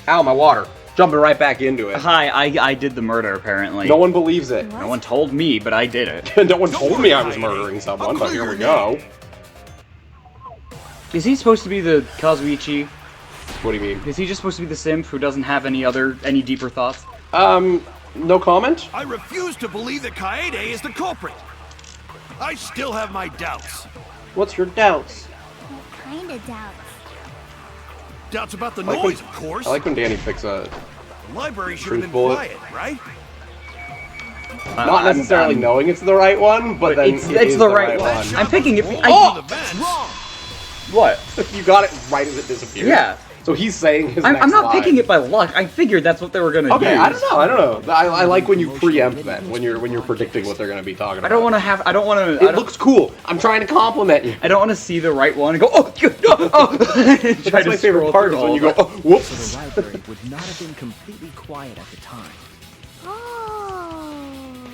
Ow, my water. Jumping right back into it. Hi, I did the murder, apparently. No one believes it. No one told me, but I did it. No one told me I was murdering someone, but here we go. Is he supposed to be the Kazuichi? What do you mean? Is he just supposed to be the simp who doesn't have any deeper thoughts? No comment? I refuse to believe that Kaede is the culprit. I still have my doubts. What's your doubts? What kind of doubts? Doubts about the noise, of course. I like when Danny picks a... The library should have been bullet. quiet, right? Not necessarily knowing it's the right one, but then it's the right one. I'm picking it. Oh! Wrong. What? You got it right as it disappeared. Yeah. So he's saying his next I'm not line. picking it by luck. I figured that's what they were gonna Okay, use. I don't know. I like when you preempt them, when you're predicting what they're gonna be talking about. I don't want to have. I don't want to. It looks cool. I'm trying to compliment you. I don't want to see the right one and go, oh, oh. That's my favorite part is when you go, oh, whoops. So the library would not have been completely quiet at the time. Oh.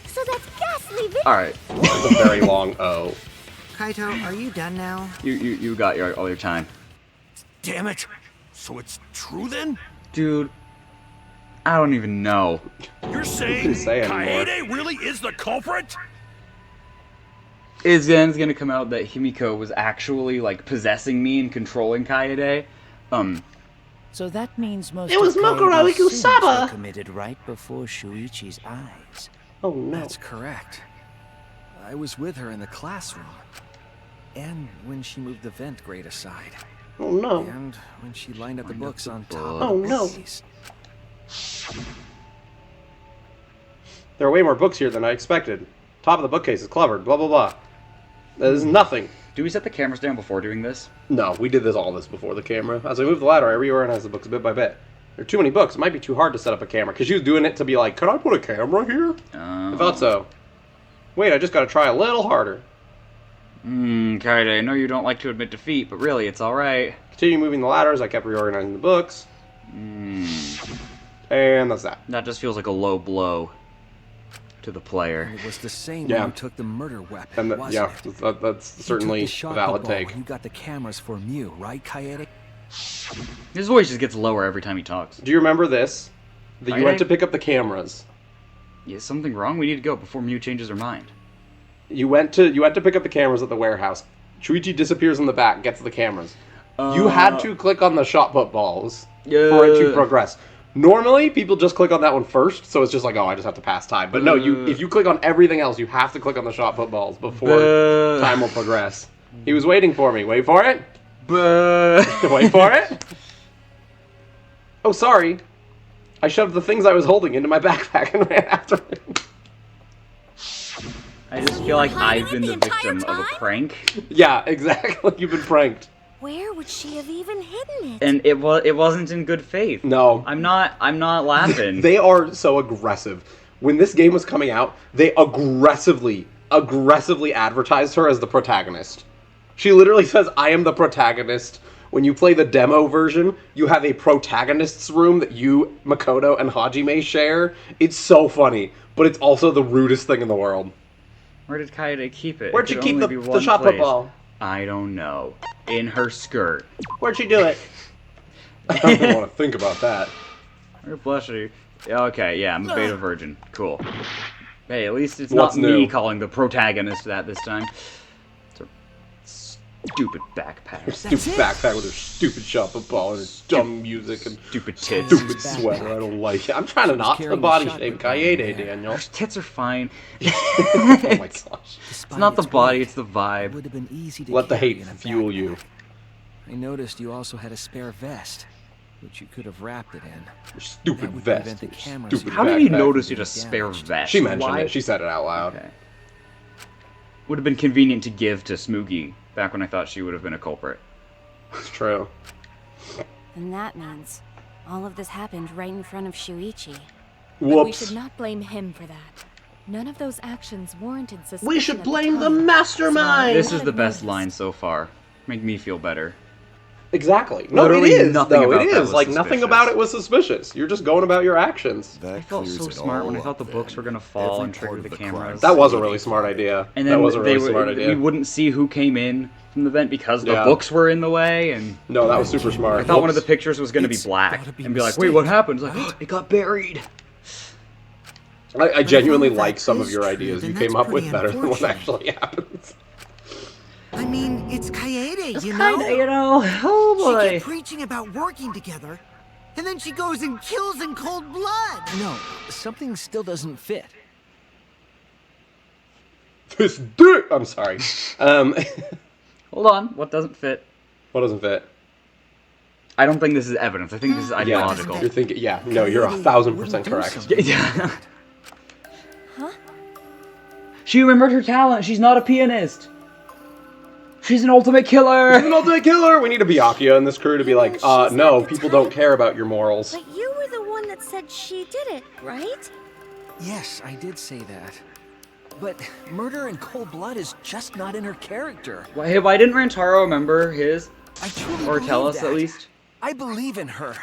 So that's ghastly vision. All right, It's a very long O. Kaito, are you done now? you got all your time, Damn it. So it's true then? dude. I don't even know. You're saying say anymore. Kaede really is the culprit? Is then gonna come out that Himiko was actually like possessing me and controlling Kaede? So that means most It was of Mokuro Kaede's sins Ikusaba. were committed right before Shuichi's eyes. Oh no. That's correct. I was with her in the classroom. And when she moved the vent grate aside. Oh no. And when she lined up the books on top Oh, of the no. bookcase. There are way more books here than I expected. Top of the bookcase is cluttered, blah blah blah. There's nothing. Do we set the cameras down before doing this? No, we did all this before the camera. As I move the ladder, I reorganize the books bit by bit. There are too many books. It might be too hard to set up a camera. Because she was doing it to be like, could I put a camera here? I thought so. Wait, I just gotta try a little harder. Kaede, I know you don't like to admit defeat, but really, it's alright. Continue moving the ladders. I kept reorganizing the books. And that's that. That just feels like a low blow to the player. It was the same Yeah. one who took the murder weapon, And wasn't yeah, it? that's He certainly took the a shot valid football take. when you got the cameras for Mew, right, Kaede? His voice just gets lower every time he talks. Do you remember this? That you went to pick up the cameras. Is something wrong? We need to go before Mew changes her mind. You went to pick up the cameras at the warehouse. Chuichi disappears in the back, gets the cameras. You had to click on the shot put balls for it to progress. Normally, people just click on that one first, so it's just like, oh, I just have to pass time. But no, if you click on everything else, you have to click on the shot put balls before time will progress. He was waiting for me. Wait for it. Wait for it. Oh, sorry. I shoved the things I was holding into my backpack and ran after it. I just feel like I've been the victim of a prank. Yeah, exactly. You've been pranked. Where would she have even hidden it? And it wasn't in good faith. No. I'm not laughing. They are so aggressive. When this game was coming out, they aggressively advertised her as the protagonist. She literally says, I am the protagonist. When you play the demo version, you have a protagonist's room that you, Makoto, and Hajime share. It's so funny, but it's also the rudest thing in the world. Where did Kaede keep it? Where'd It she could keep only the be one shot put place. ball? I don't know. In her skirt. Where'd she do it? I don't want to think about that. Her blushy. Okay, yeah, I'm a beta virgin. Cool. Hey, at least it's What's not me new? calling the protagonist that this time. It's a stupid backpack. Stupid backpack with her stupid shot put ball and her dumb music and Stupid tits. stupid sweater. I don't like it. I'm trying to not carrying body the shot shame put ball Kaede, in there. Daniel. Her tits are fine. Oh my gosh. It's not the body, it's the It vibe. would have been easy to Let the carry hate in a fuel you. backpack. I noticed you also had a spare vest, which you could have wrapped it in. Your stupid That would vest. prevent the Your cameras stupid How did he backpack. notice you had a spare vest? She mentioned Why? it. She said it out loud. Okay. Would have been convenient to give to Smoogie back when I thought she would have been a culprit. It's true. And that means all of this happened right in front of Shuichi. But we Whoops. should not blame him for that. None of those actions warranted suspicion. We should at blame the time. mastermind! This is the best line so far. Make me feel better. Exactly. No, Literally it is. nothing No, about it that is. was Like nothing suspicious. about it was suspicious. You're just going about your actions. That I felt clears so it smart when I all thought the up books then. were gonna fall Every and trigger part of the crime cameras. That was a scene really smart idea. And That then was a really smart we idea. wouldn't see who came in from the vent because the Yeah. books were in the way, and No, that was super smart. I thought one of the pictures was going to be It's black, gotta be and be like, mistake, wait, what happened? It's like, right? it got buried. I genuinely if all of like that some of is your true, ideas you then came that's up with pretty better than what unfortunate. actually happens. I mean, it's Kaede, you know? Kinda, you know, oh She boy. kept preaching about working together, and then she goes and kills in cold blood. No, something still doesn't fit. This dick! I'm sorry. Hold on, what doesn't fit? What doesn't fit? I don't think this is evidence. I think this is ideological. You're thinking, yeah, no, you're 1,000% correct. Yeah. She remembered her talent. She's not a pianist. She's an ultimate killer. She's an ultimate killer! We need a Byakuya in this crew to be like, she's not no, the people type. don't care about your morals. But you were the one that said she did it, right? Yes, I did say that. But murder in cold blood is just not in her character. Why didn't Rantaro remember his? I truly Or tell believe us that. at least? I believe in her.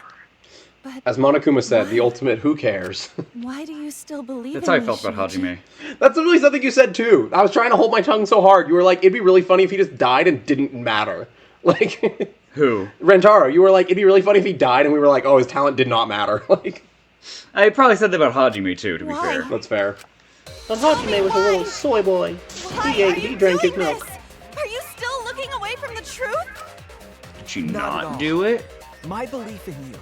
As Monokuma said, the ultimate who cares. Why do you still believe That's in how I me, felt about Shuichi? Hajime. That's literally something you said too. I was trying to hold my tongue so hard. You were like, it'd be really funny if he just died and didn't matter. Like, Who? Rentaro, you were like, it'd be really funny if he died, and we were like, oh, his talent did not matter. Like, I probably said that about Hajime too, to be Why? fair. that's fair. But Hajime was a little soy boy. Why He are ate, you he drank his doing milk. this? Are you still looking away from the truth? Did she Not at not all. do it? My belief in you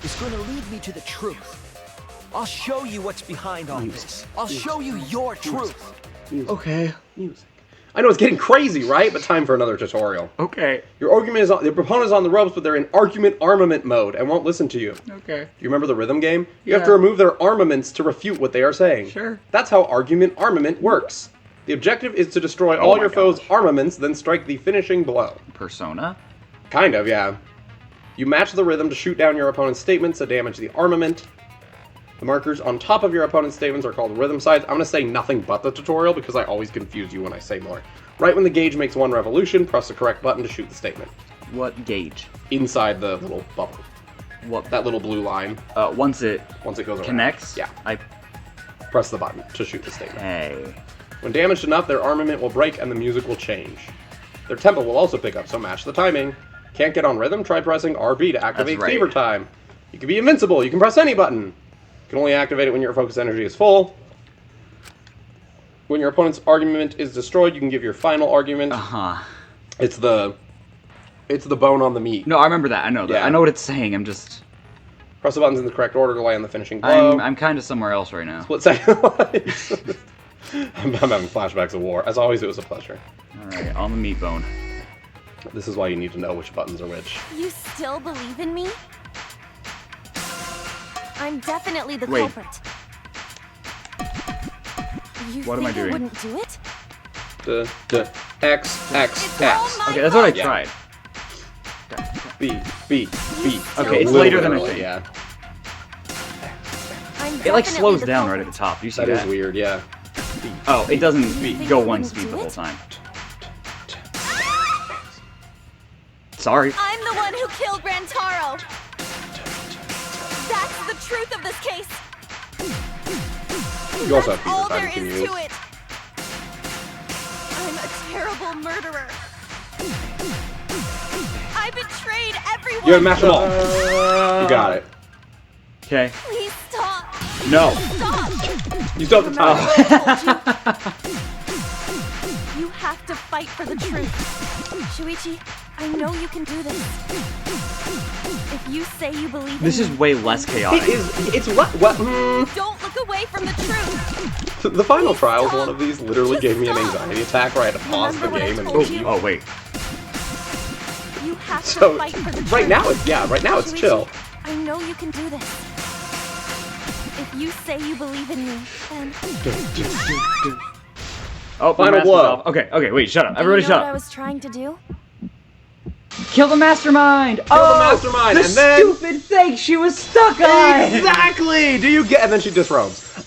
is going to lead me to the truth. I'll show you what's behind all this. I'll show you your truth. Okay. Music. I know it's getting crazy, right? But time for another tutorial. Okay. Your argument is on, the proponent's on the ropes, but they're in argument armament mode and won't listen to you. Okay. Do you remember the rhythm game? You have Yeah. to remove their armaments to refute what they are saying. Sure. That's how argument armament works. The objective is to destroy Oh all my your foes' gosh. armaments, then strike the finishing blow. Persona? Kind of, yeah. You match the rhythm to shoot down your opponent's statements to damage the armament. The markers on top of your opponent's statements are called rhythm sides. I'm going to say nothing but the tutorial because I always confuse you when I say more. Right when the gauge makes one revolution, press the correct button to shoot the statement. What gauge? Inside the little bubble. What? That little blue line. Once it Once it goes around. connects? Yeah. I. Press the button to shoot the statement. Hey. When damaged enough, their armament will break and the music will change. Their tempo will also pick up, so match the timing. Can't get on rhythm? Try pressing RB to activate That's right. Fever Time. You can be invincible. You can press any button. You can only activate it when your focus energy is full. When your opponent's argument is destroyed, you can give your final argument. Uh-huh. It's the bone on the meat. No, I remember that. I know that. Yeah. I know what it's saying. I'm just. Press the buttons in the correct order to land the finishing blow. I'm kind of somewhere else right now. Split second lives. I'm having flashbacks of war. As always, it was a pleasure. Alright, on the meat bone. This is why you need to know which buttons are which. You still believe in me? I'm definitely the Wait. culprit. You What am I think doing? wouldn't do it? X, X, It's all X. my Okay, that's what I fault. Yeah. tried. B, B, B. Okay, it's Little later than I bit, think. Yeah, I'm It like definitely slows the down right at culprit. the top. Do you see that that? is weird. Yeah. Oh, it doesn't think go I one wouldn't speed do the whole it? time. Sorry. I'm the one who killed Rantaro. That's the truth of this case. You also That's have all Fever Time there you can is use. to it. I'm a terrible murderer. I betrayed everyone. You have mashed them all. You got it. Okay. Please stop. No. Stop. You still have the time. You have to fight for the truth. Shuichi, I know you can do this. If you say you believe This in is me, way less chaotic. It's what? don't look away from the truth. The final Please trials, stop. one of these literally Just gave me an stop. anxiety attack where I had to pause the Remember what I game and told leave. you? Oh, wait. You have to So fight for the truth. right now it's Shuichi, chill. I know you can do this. If you say you believe in me, then Oh, my Final mask is blow. off. Okay, wait, shut up. do Everybody you know shut what I up. was trying to do? Kill the mastermind! Kill the mastermind, the and then- stupid thing she was stuck on! Exactly. Do you get? And then she disrobes.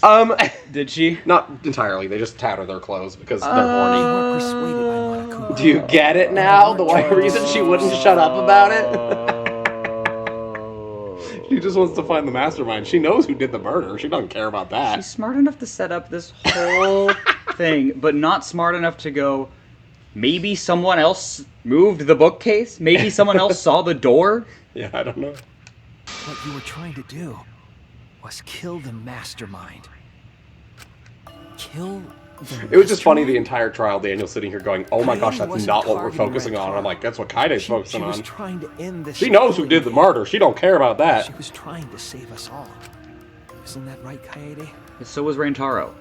Did she? Not entirely. They just tatter their clothes because they're You horny. were persuaded by Monokuma. Do you get it now? The one reason she wouldn't shut up about it? She just wants to find the mastermind. She knows who did the murder. She doesn't care about that. She's smart enough to set up this whole thing, but not smart enough to go, maybe someone else moved the bookcase? Maybe someone else saw the door? Yeah, I don't know. What you were trying to do was kill the mastermind. Kill the It was just funny the mastermind? entire trial, Daniel sitting here going, oh my gosh, Kaede that's wasn't not what we're targeting focusing Red on. And I'm Car. like, that's what Kaide's focusing She was on. trying to end this. She knows who did the murder. She don't care about that. She was trying to save us all. Isn't that right, Kaede? So was Rantaro.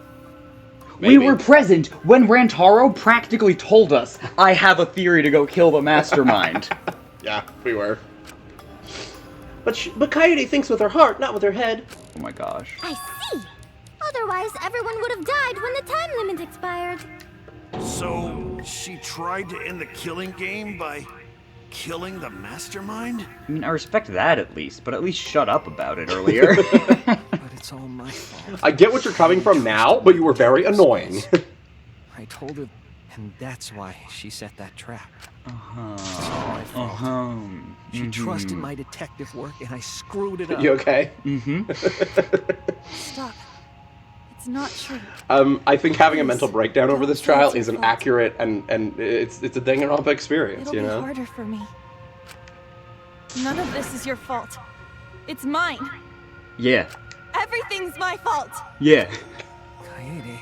Maybe. We were present when Rantaro practically told us, I have a theory to go kill the mastermind. Yeah, we were. But Kaede thinks with her heart, not with her head. Oh my gosh. I see. Otherwise, everyone would have died when the time limit expired. So, she tried to end the killing game by killing the mastermind? I mean, I respect that at least, but at least shut up about it earlier. But it's all my fault. I get what you're coming from now, but you were very annoying. I told her, and that's why she set that trap. Uh-huh. It's all my fault. Uh-huh. She trusted my detective work, and I screwed it up. You okay? Mm-hmm. Stop. It's not true. I think having a mental breakdown over this trial is an accurate and it's a Danganronpa experience, It'll you know? be harder for me. None of this is your fault. It's mine. Yeah. Everything's my fault. Yeah. Kaede.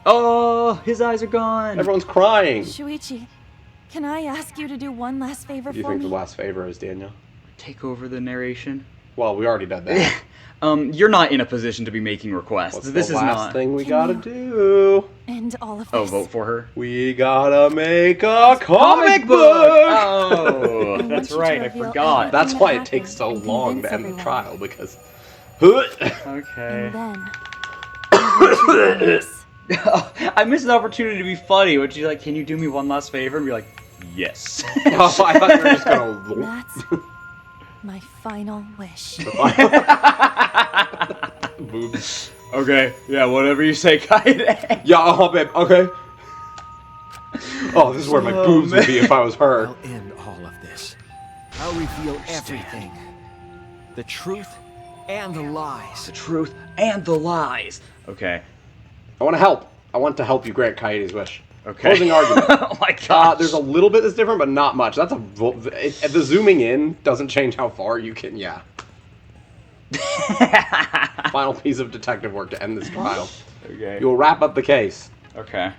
Oh, his eyes are gone. Everyone's crying. Shuichi, can I ask you to do one last favor What do you for think me? the last favor is, Daniel? Take over the narration. Well, we already did that. You're not in a position to be making requests. What's This the is last not. thing we Can gotta you- do? End all of this. Oh, vote for her. We gotta make a comic book! Oh, I want that's you to right. I reveal forgot. That's everything why that it takes so happened and long to convince end the everyone. trial, because... Okay. And then, I want you to do this. I missed an opportunity to be funny when she's like, "Can you do me one last favor?" And be like, "Yes." Oh, I thought you were just gonna... That's my final wish. Boobs. Okay. Yeah. Whatever you say, Kaede. Yeah, oh, babe, okay. Oh, this is where my Oh, boobs would man. be if I was her. I'll end all of this. I'll reveal everything. The truth and the lies. The truth and the lies. Okay. I want to help. I want to help you grant Kaede's wish. Okay. Closing argument. Oh my god. There's a little bit that's different, but not much. That's the zooming in doesn't change how far you can. Yeah. Final piece of detective work to end this trial. Okay. You will wrap up the case. Okay.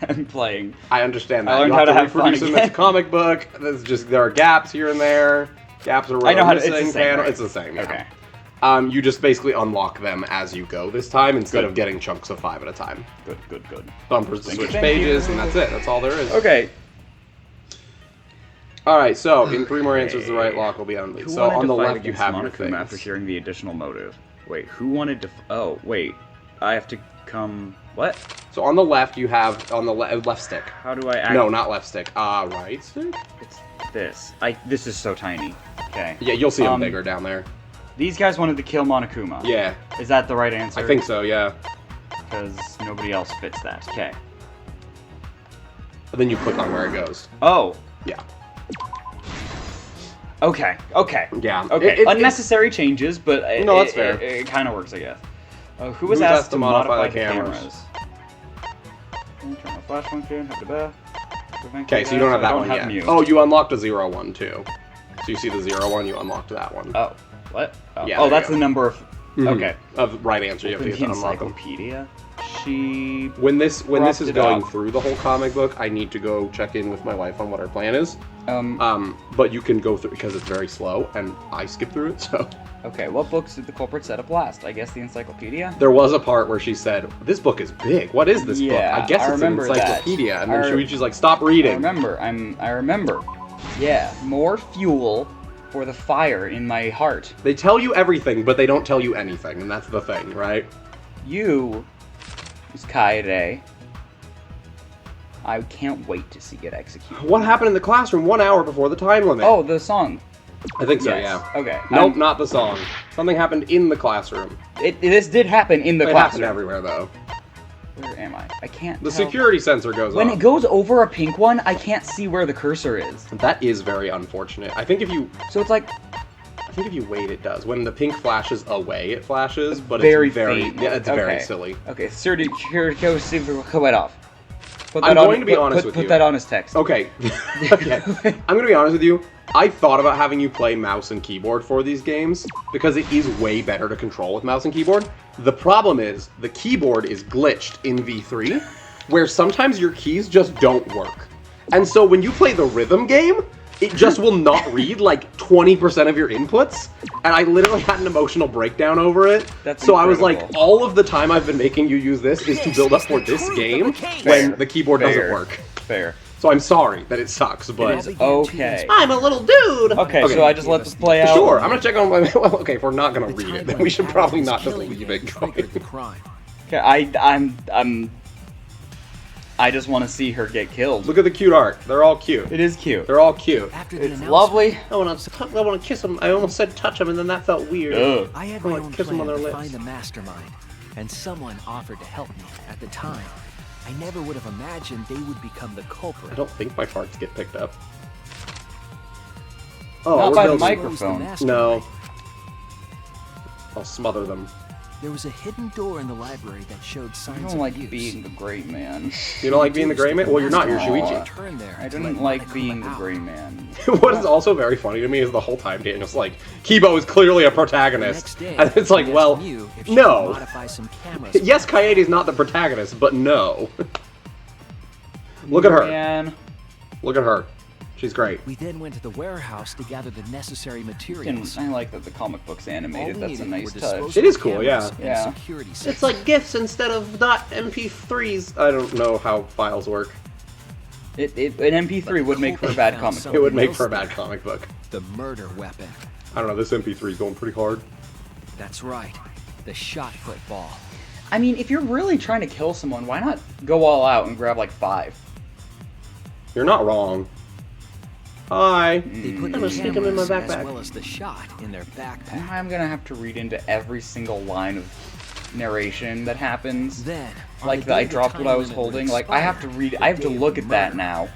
I'm playing. I understand that. I learned you how to have fun reproduce them again. as a comic book. There's just there are gaps here and there. Gaps are I know how to. It's missing the same. panel. Right? It's the same. Yeah. Okay. You just basically unlock them as you go this time instead Good. of getting chunks of 5 at a time. Good. Good. Good. Bumpers to Thank switch you. pages, and that's it. That's all there is. Okay. Alright, so in 3 more answers, the right lock will be on lead. Who So wanted on to the fight left, you against have your Monokuma things. after hearing the additional motive. Wait, who wanted to? Oh, wait. I have to come. What? So on the left, you have on the left stick. How do I? No, not left stick. Right stick. It's this. This is so tiny. Okay. Yeah, you'll see them bigger down there. These guys wanted to kill Monokuma. Yeah, Is that the right answer? I think so. Yeah. Because nobody else fits that. Okay. And then you click on where it goes. Oh. Yeah. Okay. Okay. Yeah. Okay. Unnecessary changes, but No, that's fair. It kind of works, I guess. Who was Who's asked to modify the cameras? Turn my flash function. Okay, so you don't have that one yet. Mute. Oh, you unlocked a 0, 1, too. So you see the 0, 1, you unlocked that one. Oh. What? Oh, Yeah, oh there that's you go. the number of. Mhm. Okay. Of right answer, you have to Open get the to unlock them. encyclopedia. She. When this Cropped is it going up. through the whole comic book, I need to go check in with my wife on what our plan is. But you can go through because it's very slow, and I skip through it. So Okay. What books did the culprit set up last? I guess the encyclopedia. there was a part where she said, "This book is big. What is this book? Yeah, I guess I it's an remember that. encyclopedia." And then I- Shuichi's like, "Stop I reading." remember. I remember. Yeah. More fuel for the fire in my heart. They tell you everything, but they don't tell you anything, and that's the thing, right? You, Miss Kaede. I can't wait to see it executed. What happened in the classroom 1 hour before the time limit? Oh, the song. I think so, Yes. yeah. Okay. Nope, not the song. Something happened in the classroom. This did happen in the It happened classroom. everywhere, though. Where am I? I can't The tell. security sensor goes When off. it goes over a pink one, I can't see where the cursor is. That is very unfortunate. I think if you wait, it does. When the pink flashes away, it flashes, but Very it's very faint. yeah, it's very Okay. silly. Okay, sir, here goes right off. Put I'm that going to be honest with put you. that on as text. Okay. Okay. I'm gonna be honest with you. I thought about having you play mouse and keyboard for these games because it is way better to control with mouse and keyboard. The problem is the keyboard is glitched in V3, where sometimes your keys just don't work. And so when you play the rhythm game, it just will not read like 20% of your inputs. And I literally had an emotional breakdown over it. That's so I was like, incredible. all of the time I've been making you use this is to build up for this game when the keyboard doesn't work. Fair. So I'm sorry that it sucks, but... It is okay. I'm a little dude! Okay, so I just let this play out? Sure, I'm gonna check on my... Well, okay, if we're not gonna read it, then we should probably not just Killing leave him it triggered the going. crime. Okay, I just want to see her get killed. Look at the cute art. They're all cute. It is cute. They're all cute. After the It's announcement, lovely. I wanna kiss them. I almost said touch them, and then that felt weird. Ugh. I had I my wanna own kiss 'em plan on to their find lips. the mastermind, and someone offered to help me. At the time, I never would have imagined they would become the culprit. I don't think my farts get picked up. Oh, Not we're by the building- microphone. No. I'll smother them. There was a hidden door in the library that showed I signs don't of like use. being the gray man. You don't like being the gray man? Well, you're not. You're No. Shuichi. Turn there I to didn't let like Monica being the out. gray man. What is also very funny to me is the whole time Daniel's like, Kibo is clearly a protagonist. The next day, And it's like, I well, asked you if she no. could modify some cameras. Yes, Kaede's not the protagonist, but no. Look at her. Man. Look at her. She's great. We then went to the warehouse to gather the necessary And materials. I like that the comic book's All animated. we That's a needed nice were touch. disposable It is cool, cameras yeah. and Yeah. security It's systems. like GIFs instead of .mp3s. I don't know how files work. An MP3 would make for a bad comic book. It would make for a bad comic book. The murder weapon. I don't know, this MP3 is going pretty hard. That's right. The shot put ball. I mean, if you're really trying to kill someone, why not go all out and grab like 5? You're not wrong. Hi. They put I'm the gonna stick 'em in my cameras as backpack. well as the shot in their backpack. I'm gonna have to read into every single line of narration that happens. Then, on Like the that I day the dropped time what I was limit would holding. Like I have to expire, read. the I have to day of look the at that murder, now.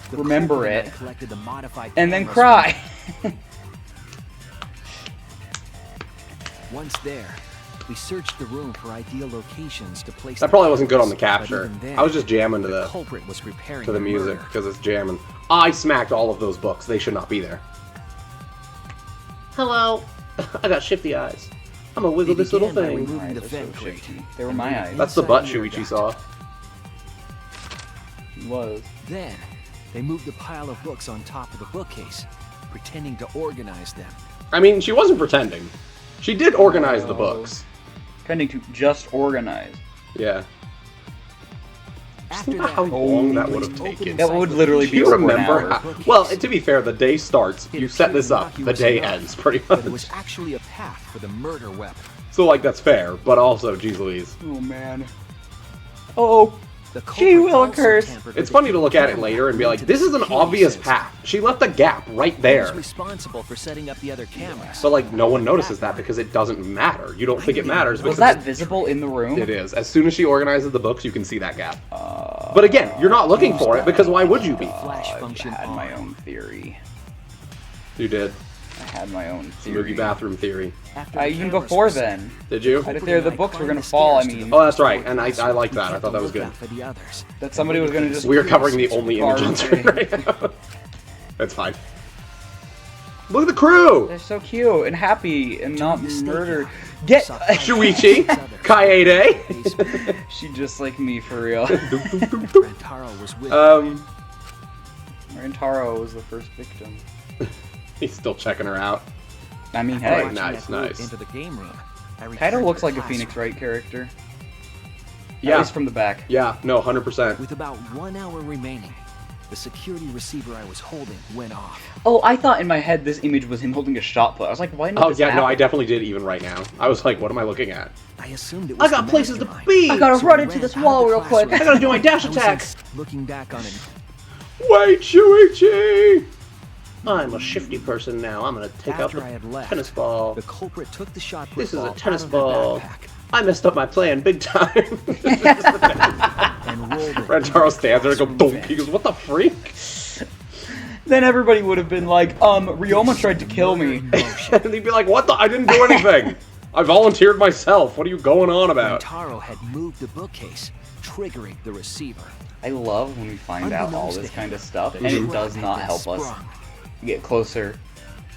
the remember culprit and it, I collected the modified and then cameras cry. Once there, we searched the room for ideal locations to place. That the probably wasn't good on the cameras, but capture. even then, I was just jamming to the the culprit was preparing to the music murder. because it's jamming. I smacked all of those books. They should not be there. Hello. I got shifty eyes. I'm gonna wiggle They this little began by thing. removing Eyes the are vent so crate. shifty. They were my eyes. That's the butt Shuichi saw. It was. Then, they moved the pile of books on top of the bookcase, pretending to organize them. I mean, she wasn't pretending. She did organize the books. Tending to just organize. Yeah. After Think about how that, long that we would have placed taken. That would literally Do be you over an remember hour. how... Well, to be fair, the day starts, you set this up, the day ends, pretty But it was much. actually a path for the murder weapon. So, like, that's fair, but also, geez Louise. Oh man. Oh. The She culprit will also curse. tampered with It's the funny to hidden look at it camera later and be like, into this the is an security obvious system. path. She left a gap right I was there. responsible for setting up the other cameras. But, like, no one notices that because it doesn't matter. You don't think it matters Was because that visible in the room? it is. As soon as she organizes the books, you can see that gap. But again, you're not looking for it because why would you be? Flash I function had my on. own theory. You did. I had my own theory. Movie bathroom theory. After the Even cameras before were then. Did you? I fear the books were gonna fall. I mean, Oh, that's right. And I like that. I thought that was good. For the others. that somebody was gonna just. We're covering the only image on screen Barb. right now. That's fine. Look at the crew! They're so cute and happy and not During the murdered. stakeout, Get. saw Shuichi, Kaede. basement. She just like me for real. Rentaro was with Rentaro was the first victim. He's still checking her out. I mean, Hey, hey, Watching nice, that group nice. Into the game room. I returned Kaido to looks the like a classroom. Phoenix Wright character. Yeah. At least from the back. Yeah, no, 100%. With about 1 hour remaining, the security receiver I was holding went off. Oh, I thought in my head this image was him holding a shot put. I was like, why not? Oh, yeah, no, I definitely did even right now. I was like, what am I looking at? I assumed it was I got the places to mastermind. be! I gotta So run I into ran this out wall of the real quick. classroom. I gotta do my dash I was attack! looking back on it. Wait, Shuichi! I'm a shifty person now. I'm gonna take out After I had the left, tennis ball. the culprit took the shot put This is a ball tennis out of her ball. backpack I messed up my plan big time. and rolled it. Rentaro stands there and goes, "Don't." He goes, "What the freak?" Then everybody would have been like, Ryoma tried to kill me. And he'd be like, "What the? I didn't do anything. I volunteered myself. What are you going on about?" Rentaro had moved the bookcase, triggering the receiver. I love when we find out all this kind of stuff, and Trigger it does had not been help us sprung. get closer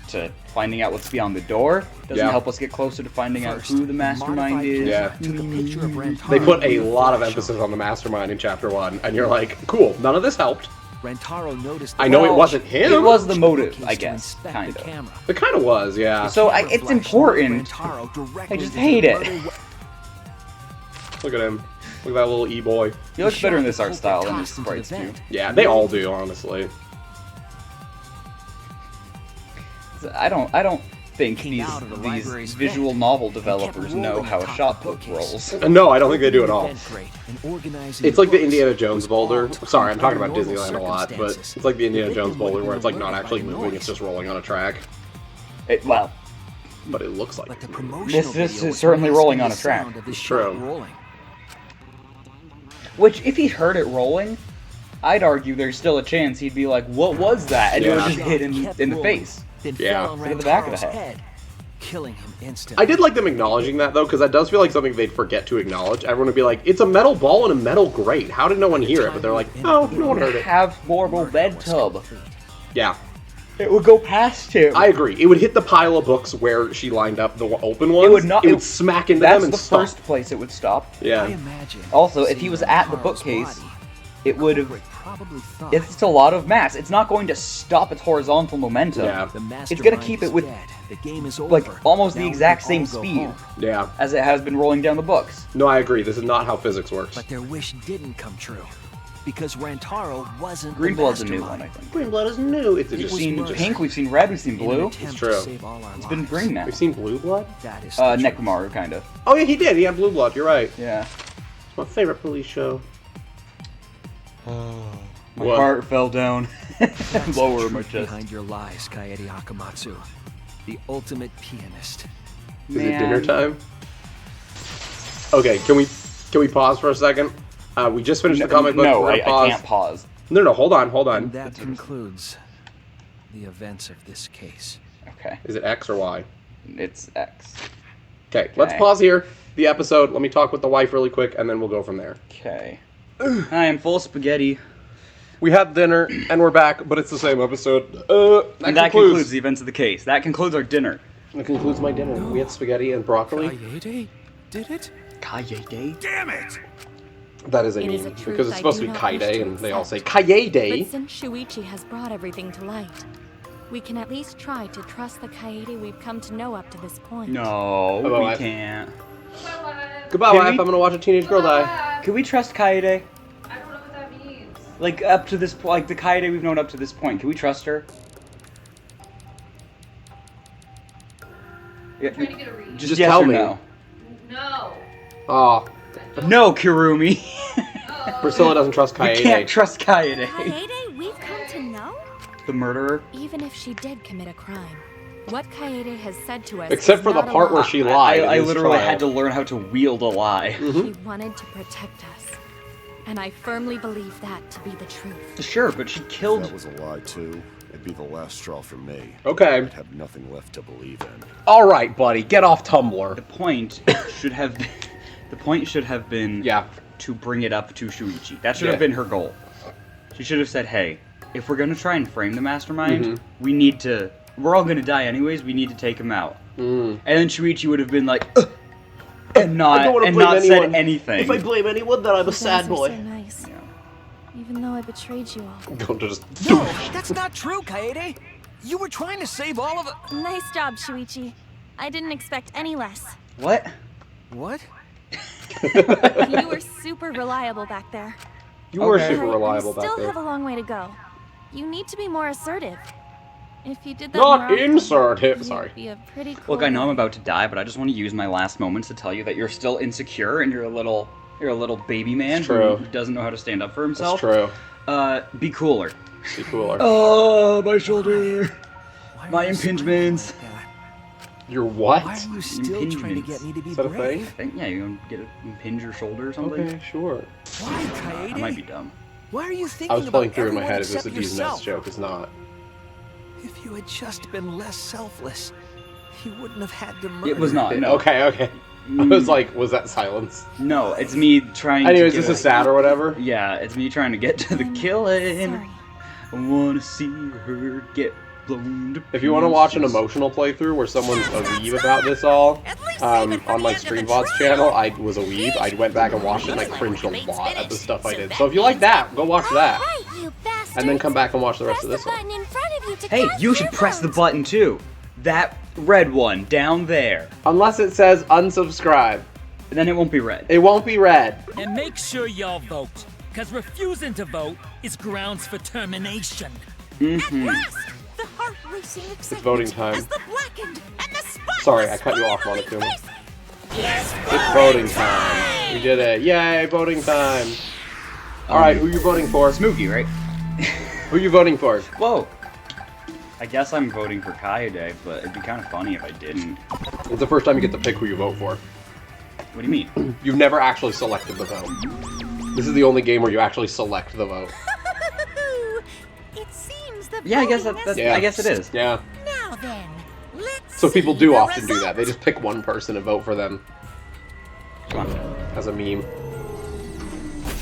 to finding out what's beyond the door. Doesn't Yeah. help us get closer to finding out First, who the mastermind modified is. Yeah. took a picture of Rentaro They put a with lot of flash emphasis on. on the mastermind in chapter 1, and you're like, "Cool. None of this helped." Rentaro noticed. I know Well, it wasn't him. It was the motive, bookcase I to guess, inspect kind the of. camera. It kind of was, yeah. So Camera it's flash important. Rentaro directly I just into hate the it. murder Look at him. Look at that little e-boy. He looks The better in shot this the art style than culprit his tossed into the sprites do. vent. Yeah, they all do, honestly. I don't think Came out of the these library's visual vent novel and kept developers know rolling how a atop shot the put bookcase. rolls. No, I don't think they do at all. Vent grate and organizing It's like the books Indiana Jones was boulder. all Sorry, I'm talking under about normal Disneyland a lot, but circumstances. it's like the Indiana The Jones victim would boulder have where it's like been not alerted actually by the moving, it's noise. just rolling on a track. Well, But it looks like But the it's promotional This video is was certainly masking rolling the on a track. sound of the It's shot true. rolling. which if he heard it rolling, I'd argue there's still a chance he'd be like, "What was that?" And it would Yeah. just hit him Kept in the rolling, face. Then Yeah. fell on Look at the back of the Rantaro's head. killing him instantly. I did like them acknowledging that, though, because that does feel like something they'd forget to acknowledge. Everyone would be like, "It's a metal ball and a metal grate. How did no one hear it?" But they're like, "Oh, no one heard it." Have marble bed tub. Yeah, It would go past him. I agree. It would hit the pile of books where she lined up the open ones. It would not. It would smack into That's them and the stop. first place it would stop. I Yeah. imagine. Also, if he seeing was at the Rantaro's bookcase, body, it would have. culprit probably thought It's a lot of mass. It's not going to stop its horizontal momentum. Yeah. the It's gonna mastermind keep is it with dead. The game is over. like almost Now the we exact can same all go speed home. Yeah. as it has been rolling down the books. No, I agree. This is not how physics works. But their wish didn't come true because Rantaro wasn't Green the Blood's a new mastermind. one, I think. Green blood is new. It's We've just seen murder. pink, we've seen red, we've seen In an blue. attempt true. to save all our It's been lives. green now. We've seen blue blood. That is the truth. Nekomaru, kind of. Oh yeah, he did. He had blue blood. You're right. Yeah. It's my favorite police show. My What? heart fell down. That's Lower the in my truth chest. behind your lies, Kaede Akamatsu, the ultimate pianist. Is it dinner time? Okay, can we pause for a second? We just finished the comic book. No, We're I gonna pause. can't pause. No, hold on. And that concludes the events of this case. Okay. Is it X or Y? It's X. Okay, let's Okay. pause here. The episode. Let me talk with the wife really quick, and then we'll go from there. Okay. I am full spaghetti. We had dinner, and we're back, but it's the same episode. And that concludes the events of the case. That concludes our dinner. That concludes my dinner. We had spaghetti and broccoli. Kaede did it? Kaede? Damn it! That is a It is meme, a truth because it's I supposed do to be not wish Kaide, to and they all say accept. Kaede. But since Shuichi has brought everything to light, we can at least try to trust the Kaede we've come to know up to this point. No, Hello, we I- can't. Goodbye, Can wife. we- I'm gonna watch a teenage girl die. Can we trust Kaede? I don't know what that means. Like, up to this point, like the Kaede we've known up to this point. Can we trust her? Yeah, I'm trying to get a read. Just yes tell or me. No. No. Aw, No, Kirumi. Priscilla doesn't trust You Kaede. can't trust Kaede. Kaede, we've come to know? The murderer. Even if she did commit a crime, what Kaede has said to us Except is for the not a part where lie. she lied. I in his literally trial. had to learn how to wield a lie. She wanted to protect us. And I firmly believe that to be the truth. Sure, but she If killed. that was a lie too, it'd be the last straw for me. Okay. I'd have nothing left to believe in. All right, buddy. Get off Tumblr. The point should have been. The point should have been. Yeah. To bring it up to Shuichi. That should Yeah. have been her goal. She should have said, "Hey, if we're gonna try and frame the mastermind, Mm-hmm. we need to. We're all gonna die anyways. We need to take him out." Mm. And then Shuichi would have been like, "Ugh," and not I don't wanna and blame not anyone. said anything. If I blame anyone, then I'm a You guys sad are boy. so nice. Even though I betrayed you all. Go to just. No, that's not true, Kaede. You were trying to save all of it. Nice job, Shuichi. I didn't expect any less. What? What? You were super reliable back there. You were Okay. super reliable you back still there. have a long way to go. You need to be more assertive. If you did that more Not often, insert him. you'd Sorry. be a pretty cool Look, I know I'm guy. about to die, but I just want to use my last moments to tell you that you're still insecure and you're a little baby man It's true. who doesn't know how to stand up for That's himself. true. Be cooler. Be cooler. Oh, my shoulder. My impingements. Your what? Why are you still trying to get me to be Is that a brave? thing? I think, yeah, you get to impinge your shoulder or something. Okay, sure. Why, Kaede? I might be dumb. Why are you thinking I was playing about through in my everyone head. Is this a except D's Nuts yourself? joke? It's not. If you had just been less selfless, you wouldn't have had to murder. It was not. No. Okay. I was like, was that silence? No, it's me trying Anyways, to this is sad or whatever? Yeah, it's me trying to get to the killing. Sorry. I wanna see her get blown to If you want to watch an pieces. emotional playthrough where someone's a weeb about this all, on my StreamVods channel, I was a weeb. I went back and watched it and I cringed a lot at the stuff I did. So if you like that, go watch that. And then come back and watch the rest of this one. Hey, you should press the button too. That red one down there. Unless it says unsubscribe. Then it won't be red. It won't be red. And make sure y'all vote, because refusing to vote is grounds for termination. Mm-hmm. The heart racing It's voting time. as the blackened and the spot. Sorry, I cut you off, Monokuma. It's voting time. We did it. Yay, voting time. Alright, who are you voting for? Smoogie, right? Who are you voting for? Whoa. I guess I'm voting for Kaede, but it'd be kind of funny if I didn't. It's the first time you get to pick who you vote for. What do you mean? You've never actually selected the vote. This is the only game where you actually select the vote. It seems the Yeah, I guess voting that's Yeah. I guess it is. Yeah. Now then, let's So people see do the often do result. that. They just pick one person and vote for them. Come on. As a meme.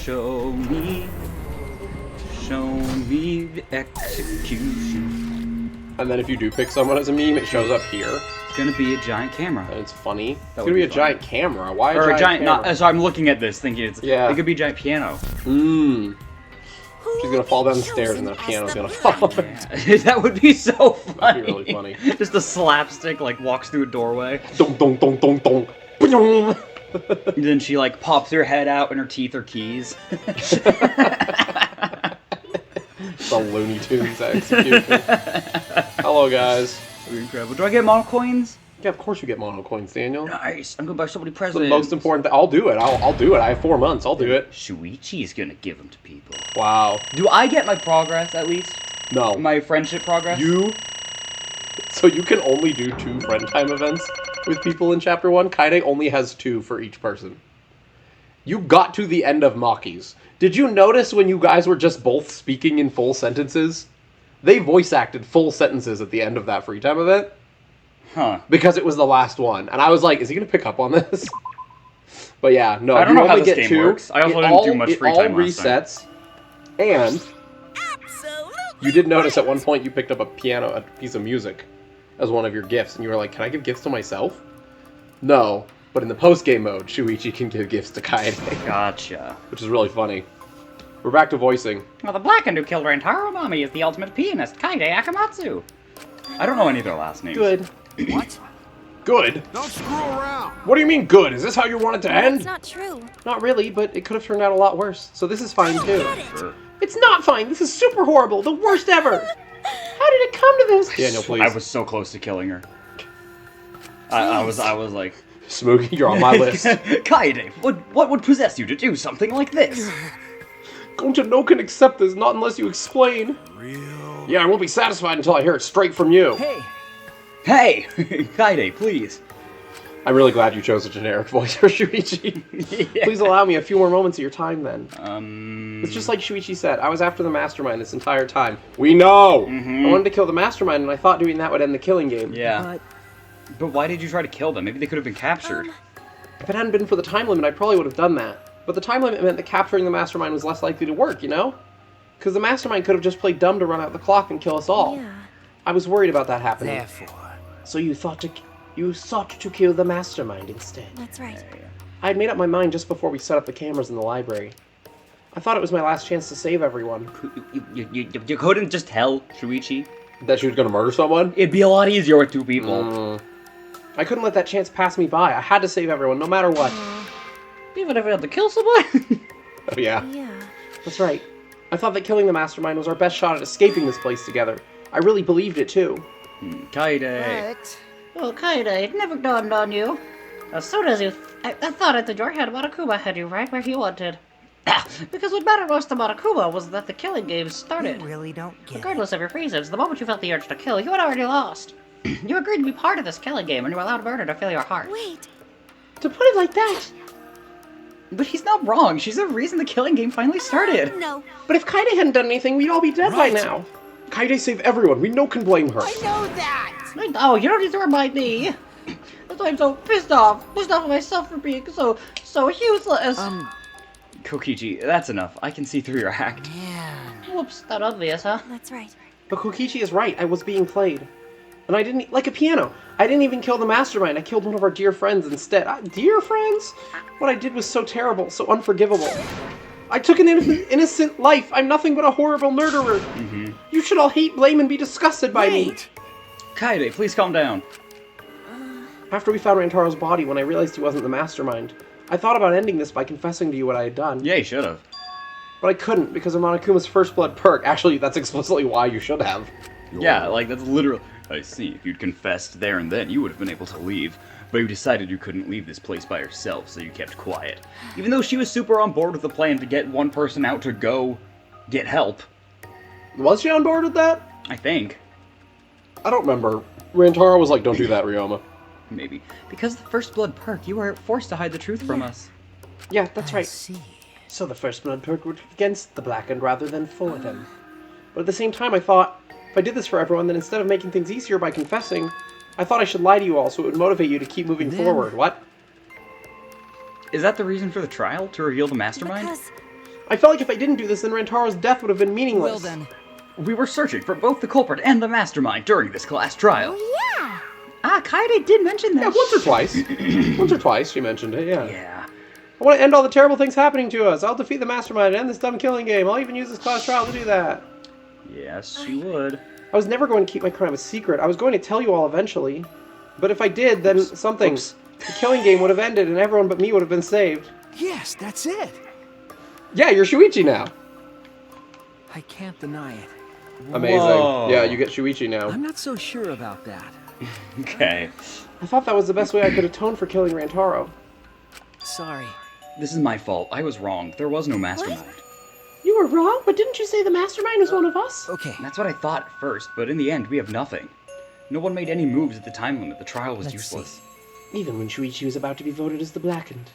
Show me the execution. And then if you do pick someone as a meme, it shows up here. It's gonna be a giant camera. And it's funny. It's That gonna would be be a fun. giant camera. Why Or a giant camera? not. So I'm looking at this thinking it could be a giant piano. Mmm. She's gonna fall down the stairs and the piano's gonna fall. That would be so funny. That'd be really funny. Just a slapstick like walks through a doorway. Dong dong dong dong dong. Boom. And then she like pops her head out and her teeth are keys. The Looney Tunes execution. Hello guys. Incredible. Do I get mono coins? Yeah, of course you get mono coins, Daniel. Nice. I'm gonna buy so many It's presents. the most important thing. I'll do it. I'll do it. I have 4 months. I'll do it. Shuichi is gonna give them to people. Wow. Do I get my progress at least? No. My friendship progress? So you can only do 2 friend time events with people in Chapter 1. Kaede only has 2 for each person. You got to the end of Maki's. Did you notice when you guys were just both speaking in full sentences? They voice acted full sentences at the end of that free time event. Huh. Because it was the last one. And I was like, is he going to pick up on this? But yeah, no. I don't you know how only this get game 2. works. I also didn't do much free time last time. It all resets. And you did notice at one point you picked up a piece of music as one of your gifts. And you were like, can I give gifts to myself? No. But in the post-game mode, Shuichi can give gifts to Kaede. Gotcha. Which is really funny. We're back to voicing. Well, the blackened who killed her entire mommy is the ultimate pianist, Kaede Akamatsu. I don't know any of their last names. Good. What? Good? Don't screw around. What do you mean good? Is this how you want it to end? That's not true. Not really, but it could have turned out a lot worse. So this is fine too. Sure. It's not fine. This is super horrible. The worst ever. How did it come to this? Daniel, please. I was so close to killing her. I was like, Smoogie, you're on my list. Kaede, what would possess you to do something like this? Gonta no can accept this, not unless you explain. Real. Yeah, I won't be satisfied until I hear it straight from you. Hey, Kaede, please. I'm really glad you chose a generic voice for Shuichi. Yeah. Please allow me a few more moments of your time then. It's just like Shuichi said, I was after the mastermind this entire time. We know! I wanted to kill the mastermind and I thought doing that would end the killing game. Yeah. But why did you try to kill them? Maybe they could have been captured. If it hadn't been for the time limit, I probably would have done that. But the time limit meant that capturing the mastermind was less likely to work, you know? Because the mastermind could have just played dumb to run out the clock and kill us all. Yeah. I was worried about that happening. Therefore. So you sought to kill the mastermind instead. That's right. I had made up my mind just before we set up the cameras in the library. I thought it was my last chance to save everyone. You couldn't just tell Shuichi? That she was going to murder someone? It'd be a lot easier with 2 people. I couldn't let that chance pass me by. I had to save everyone, no matter what. Even if we had to kill someone? Oh, yeah. Yeah. That's right. I thought that killing the mastermind was our best shot at escaping this place together. I really believed it, too. Kaede. Well, Kaede, it never dawned on you. As soon as I thought it in your head, Monokuma had you right where he wanted. Because what mattered most to Monokuma was that the killing game started. You really don't get it. Regardless of your reasons, the moment you felt the urge to kill, you had already lost. You agreed to be part of this killing game, and you allowed murder to fill your heart. Wait. To put it like that. But he's not wrong. She's the reason the killing game finally started. No. But if Kaede hadn't done anything, we'd all be dead by now. Kaede saved everyone. We no can blame her. I know that! Oh, you don't need to remind me. That's why I'm so pissed off. Pissed off at myself for being so useless. Kokichi, that's enough. I can see through your act. Whoops, that obvious, huh? That's right. But Kokichi is right. I was being played. And I didn't, like a piano. I didn't even kill the mastermind. I killed one of our dear friends instead. Dear friends? What I did was so terrible, so unforgivable. I took an innocent life. I'm nothing but a horrible murderer. You should all hate, blame, and be disgusted by me. Kaede, please calm down. After we found Rantaro's body, when I realized he wasn't the mastermind, I thought about ending this by confessing to you what I had done. Yeah, you should have. But I couldn't because of Monokuma's first blood perk. Actually, that's explicitly why you should have. Yeah, like, that's literal. I see. If you'd confessed there and then, you would have been able to leave. But you decided you couldn't leave this place by yourself, so you kept quiet. Even though she was super on board with the plan to get one person out to go get help. Was she on board with that? I think. I don't remember. Rantaro was like, don't do that, Ryoma. Maybe. Because the first blood perk, you were forced to hide the truth from us. Yeah, that's right. See. So the first blood perk was against the blackened rather than for them. But at the same time, I thought, if I did this for everyone, then instead of making things easier by confessing, I thought I should lie to you all so it would motivate you to keep moving forward. What? Is that the reason for the trial? To reveal the mastermind? Because I felt like if I didn't do this, then Rantaro's death would have been meaningless. Well then. We were searching for both the culprit and the mastermind during this class trial. yeah. Kaede did mention that. Yeah, once or twice. Once or twice she mentioned it, yeah. Yeah. I want to end all the terrible things happening to us. I'll defeat the mastermind and end this dumb killing game. I'll even use this class trial to do that. Yes, she would. I was never going to keep my crime a secret. I was going to tell you all eventually. But if I did, then something... The killing game would have ended and everyone but me would have been saved. Yes, that's it. Yeah, you're Shuichi now. I can't deny it. Amazing. Whoa. Yeah, you get Shuichi now. I'm not so sure about that. Okay. I thought that was the best way I could atone for killing Rantaro. Sorry. This is my fault. I was wrong. There was no mastermind. You were wrong, but didn't you say the mastermind was one of us? Okay. That's what I thought at first, but in the end, we have nothing. No one made any moves at the time limit. The trial was useless. Even when Shuichi was about to be voted as the Blackened.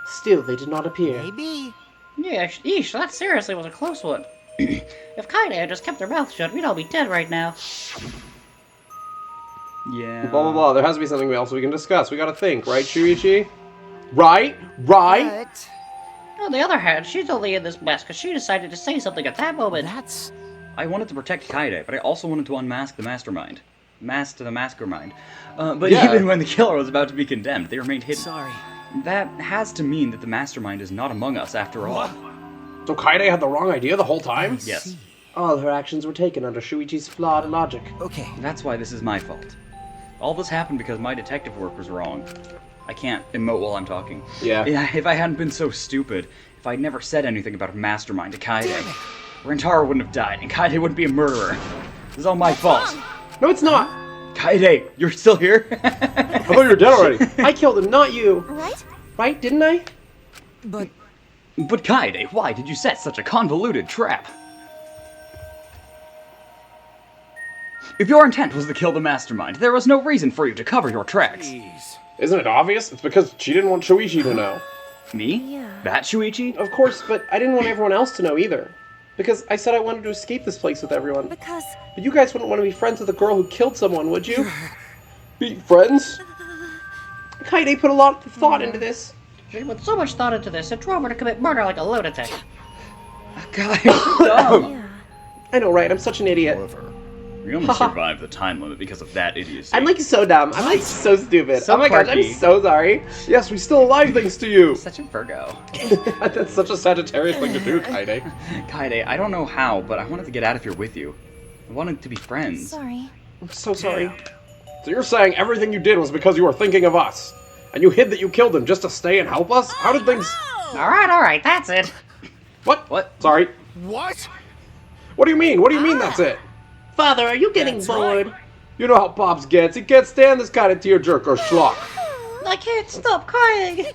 Still, they did not appear. Maybe. Yeah, yeesh, that seriously was a close one. If Kaede had just kept her mouth shut, we'd all be dead right now. Yeah. Blah, blah, blah. There has to be something else we can discuss. We gotta think, right, Shuichi? Right? Right? But On the other hand, she's only in this mess because she decided to say something at that moment. that's... I wanted to protect Kaede, but I also wanted to unmask the mastermind. Mask to the mastermind. But Yeah. even when the killer was about to be condemned, they remained hidden. Sorry. That has to mean that the mastermind is not among us after all. So Kaede had the wrong idea the whole time? Yes. All her actions were taken under Shuichi's flawed logic. Okay. That's why this is my fault. All this happened because my detective work was wrong. I can't emote while I'm talking. Yeah. If I hadn't been so stupid, if I'd never said anything about a mastermind to Kaede, Rantaro wouldn't have died, and Kaede wouldn't be a murderer. This is all my fault. No, it's not! Kaede, you're still here? I thought you were dead already. I killed him, not you. Right? Right, didn't I? But... But Kaede, why did you set such a convoluted trap? If your intent was to kill the mastermind, there was no reason for you to cover your tracks. Isn't it obvious? It's because she didn't want Shuichi to know. Me? Yeah. That Shuichi? Of course, but I didn't want everyone else to know either. Because I said I wanted to escape this place with everyone. Because... But you guys wouldn't want to be friends with a girl who killed someone, would you? Be friends? Kaede put a lot of thought into this. She put so much thought into this, it drove her to commit murder like a lunatic. God, you're so dumb. Yeah. I know, right? I'm such an idiot. However, We only survived the time limit because of that idiocy. I'm like so dumb. I'm like so stupid. So oh my gosh, quirky. I'm so sorry. Yes, we still alive thanks to you. Such a Virgo. That's such a Sagittarius thing to do, Kaede. Kaede, I don't know how, but I wanted to get out of here with you. I wanted to be friends. Sorry. I'm so sorry. So you're saying everything you did was because you were thinking of us? And you hid that you killed him just to stay and help us? How did things... Alright, that's it. What? What? Sorry. What? What do you mean? What do you mean that's it? Father, are you getting bored? You know how Pops gets. He can't stand this kind of tearjerker schlock. I can't stop crying.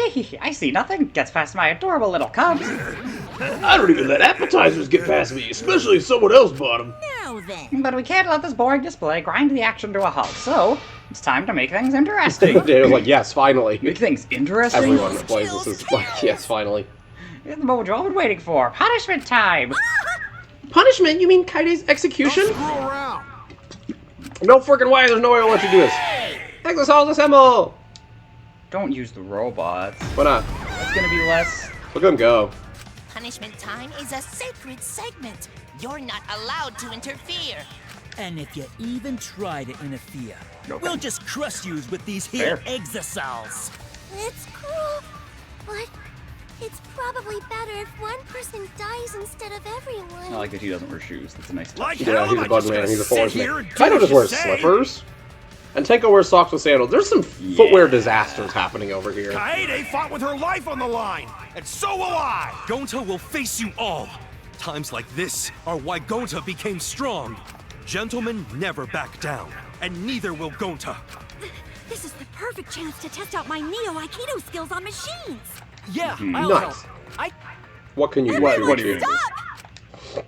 I see nothing gets past my adorable little cubs. I don't even let appetizers get past me, especially if someone else bought them. Now then. But we can't let this boring display grind the action to a halt, so it's time to make things interesting. Daniel's like, yes, finally. Make things interesting? Everyone that plays this is like, yes, finally. The moment you've all been waiting for. Punishment time! Punishment? You mean Kaide's execution? Don't screw around. No freaking way, there's no way I'll let you do this. Exosols assemble! Don't use the robots. Why not? It's gonna be less... Look at him go. Punishment time is a sacred segment. You're not allowed to interfere. And if you even try to interfere, Okay. we'll just crush you with these here Fair. exosols. It's cruel, but it's probably better if one person dies instead of everyone. I like that he doesn't wear shoes. That's a nice touch. Like Yeah, hell, he's am a I bug just man, gonna he's a sit forest here man. and do Kaido what just you wears say? slippers. And Tenko wears socks with sandals. There's some footwear disasters happening over here. Kaede fought with her life on the line, and so will I. Gonta will face you all. Times like this are why Gonta became strong. Gentlemen never back down, and neither will Gonta. This is the perfect chance to test out my Neo Aikido skills on machines. Yeah, Hmm. I'll Nice. help. What can you do? What What do do you you do?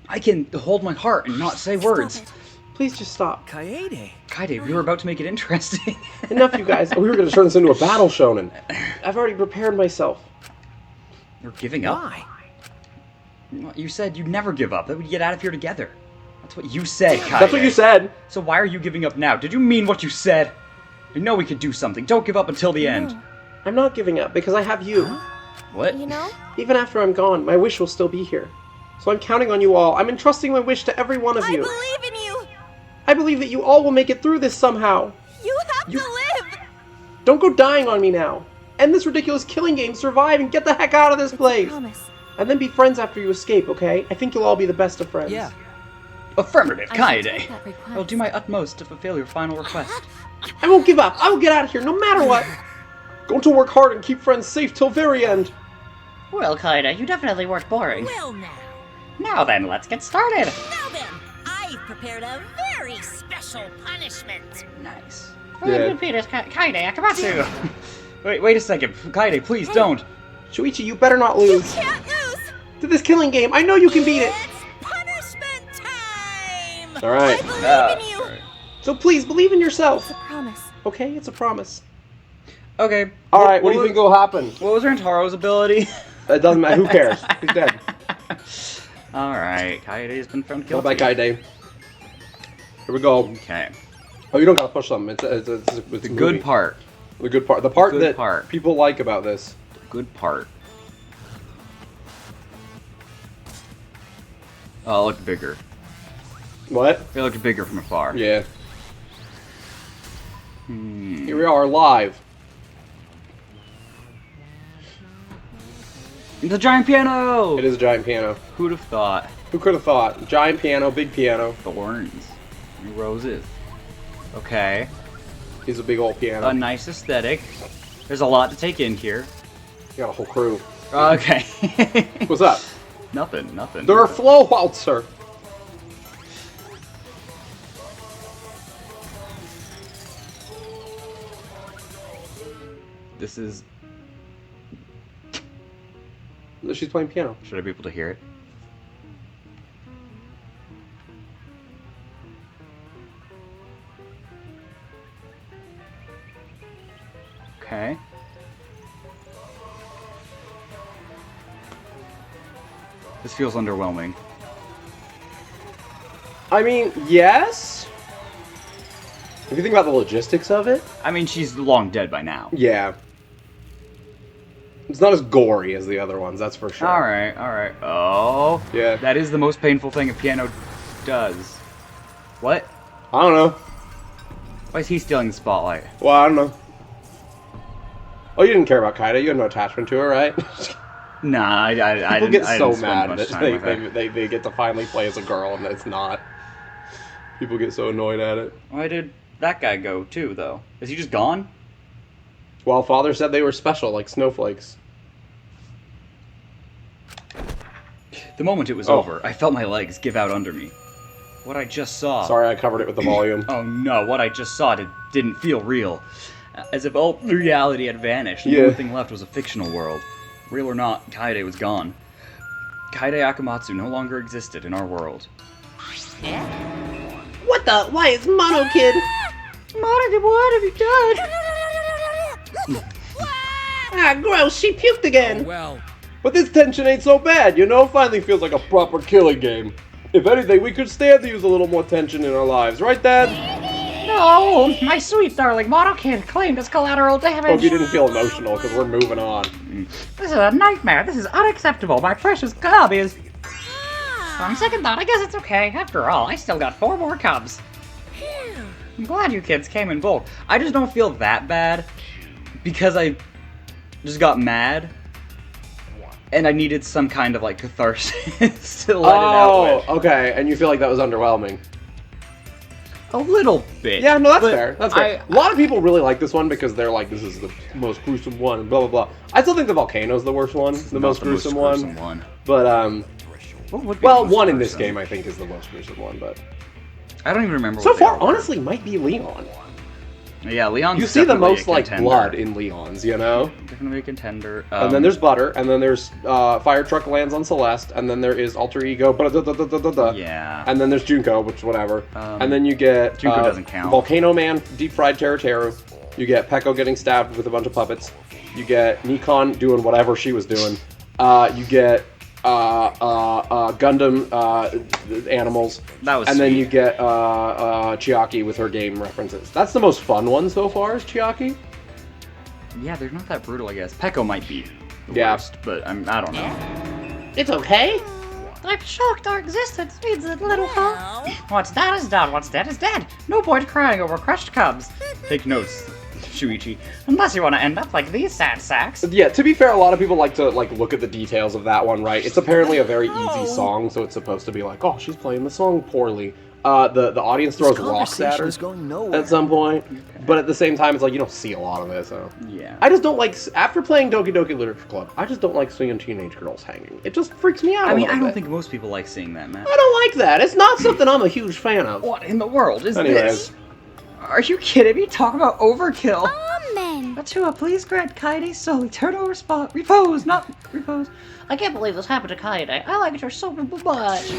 I can hold my heart and not say words. Please just stop. Kaede. Kaede, we were about to make it interesting. Enough, you guys. We were going to turn this into a battle shonen. I've already prepared myself. We're giving up? Why? You said you'd never give up, that we'd get out of here together. That's what you said, Kaede. That's what you said. So why are you giving up now? Did you mean what you said? I know we could do something. Don't give up until the end. I'm not giving up because I have you. What? You know? Even after I'm gone, my wish will still be here. So I'm counting on you all. I'm entrusting my wish to every one of you. I believe in you! I believe that you all will make it through this somehow. You have to live! Don't go dying on me now. End this ridiculous killing game, survive, and get the heck out of this place. Promise. And then be friends after you escape, okay? I think you'll all be the best of friends. Yeah. Affirmative, I should Kaede. take that request. I'll do my utmost to fulfill your final request. I won't give up. I will get out of here no matter what. Going to work hard and keep friends safe till very end. Well, Kaede, you definitely weren't boring. Well now. Now then, let's get started. Now then, I've prepared a very special punishment. Nice. Yeah. Peter's Kaede, Akamatsu. Wait a second. Kaede, please don't. Shuichi, you better not lose. Can't lose! To this killing game. I know you can beat it. It's punishment time! All right. I believe in you! So please, believe in yourself. It's a promise. Okay, it's a promise. Okay. All right, what do you think will happen? What was Rantaro's ability? It doesn't matter. Who cares? He's dead. Alright, Kaede has been found guilty. Bye-bye, Kaede. Here we go. Okay. Oh, you don't gotta push something. It's a The good part. The good part. The part Good that part. people like about this. The good part. Oh, it looked bigger. What? It looked bigger from afar. Yeah. Hmm. Here we are, live. The giant piano! It is a giant piano. Who'd have thought? Who could have thought? Giant piano, big piano. Thorns. And roses. Okay. He's a big old piano. A nice aesthetic. There's a lot to take in here. You got a whole crew. Okay. What's up? Nothing. They're a flow waltzer. This is... She's playing piano. Should I be able to hear it? Okay. This feels underwhelming. I mean, yes. If you think about the logistics of it. I mean, she's long dead by now. Yeah. It's not as gory as the other ones, that's for sure. Alright. Oh. Yeah. That is the most painful thing a piano does. What? I don't know. Why is he stealing the spotlight? Well, I don't know. Oh, you didn't care about Kaida. You had no attachment to her, right? Nah, I People didn't. get I so didn't spend mad much that time with her. they get to finally play as a girl and it's not. People get so annoyed at it. Why did that guy go too, though? Is he just gone? Well, Father said they were special, like snowflakes. The moment it was over, I felt my legs give out under me. What I just saw... Sorry, I covered it with the volume. Oh no, what I just saw didn't feel real. As if all reality had vanished, and the only thing left was a fictional world. Real or not, Kaede was gone. Kaede Akamatsu no longer existed in our world. What the? Why is Mono Kid? Mono, what have you done? Ah, gross, she puked again. Oh, well. But this tension ain't so bad, you know? Finally feels like a proper killing game. If anything, we could stand to use a little more tension in our lives, right, Dad? No, my sweet darling Mono Kid claimed his collateral damage. Hope you didn't feel emotional, because we're moving on. This is a nightmare. This is unacceptable. My precious cub is... On second thought, I guess it's okay. After all, I still got 4 more cubs. I'm glad you kids came in bulk. I just don't feel that bad, because I just got mad, and I needed some kind of, like, catharsis to let it out with. Oh, okay, and you feel like that was underwhelming. A little bit. Yeah, no, that's fair. That's fair. A lot of people really like this one because they're like, this is the most gruesome one, and blah, blah, blah. I still think the volcano's the worst one, the most gruesome one. But, well, one in this game, I think, is the most gruesome one, but... I don't even remember so what they far, all were. honestly, might be Leon. Yeah, Leon's You see the definitely most, a like, contender. blood in Leon's, you know? Definitely a contender. And then there's Butter, and then there's Fire Truck lands on Celeste, and then there is Alter Ego, yeah. and then there's Junko, which whatever. And then you get Junko doesn't count. Volcano Man, Deep Fried Teru. You get Peko getting stabbed with a bunch of puppets. You get Nikon doing whatever she was doing. You get Gundam animals. That was And then sweet. you get Chiaki with her game references. That's the most fun one so far, is Chiaki. Yeah, they're not that brutal, I guess. Peko might be the Yeah. worst, but I don't know. It's okay. I'm shocked our existence means a little fun. What's done is done. What's dead is dead. No point crying over crushed cubs. Take notes, Shuichi. Unless you want to end up like these sad sacks. Yeah, to be fair, a lot of people like to look at the details of that one, right? It's apparently a very easy song, so it's supposed to be like, oh, she's playing the song poorly. The audience throws rocks at her at some point, but at the same time, it's like you don't see a lot of it. So yeah, I just don't like after playing Doki Doki Literature Club. I just don't like seeing teenage girls hanging. It just freaks me out. I mean, I don't bit. think most people like seeing that, man. I don't like that. It's not something I'm a huge fan of. What in the world is Anyways. this? Are you kidding me? Talk about overkill. Amen. Atua, please grant Kaede's soul eternal repose, not repose. I can't believe this happened to Kaede. I liked her so much.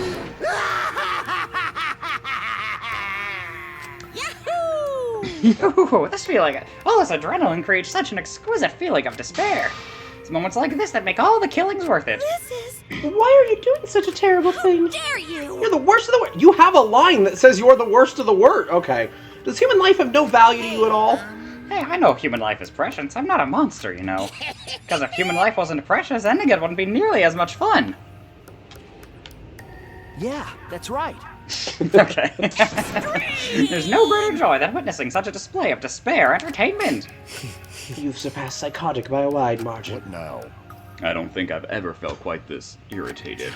Yahoo! This feeling, all this adrenaline creates such an exquisite feeling of despair. It's moments like this that make all the killings worth it. Why are you doing such a terrible thing? Dare you? You're the worst of the worst. You have a line that says you're the worst of the worst. Okay. Does human life have no value to you at all? Hey, I know human life is precious. I'm not a monster, you know. Because if human life wasn't precious, ending it wouldn't be nearly as much fun. Yeah, that's right. Okay. There's no greater joy than witnessing such a display of despair entertainment. You've surpassed psychotic by a wide margin. What now? I don't think I've ever felt quite this irritated.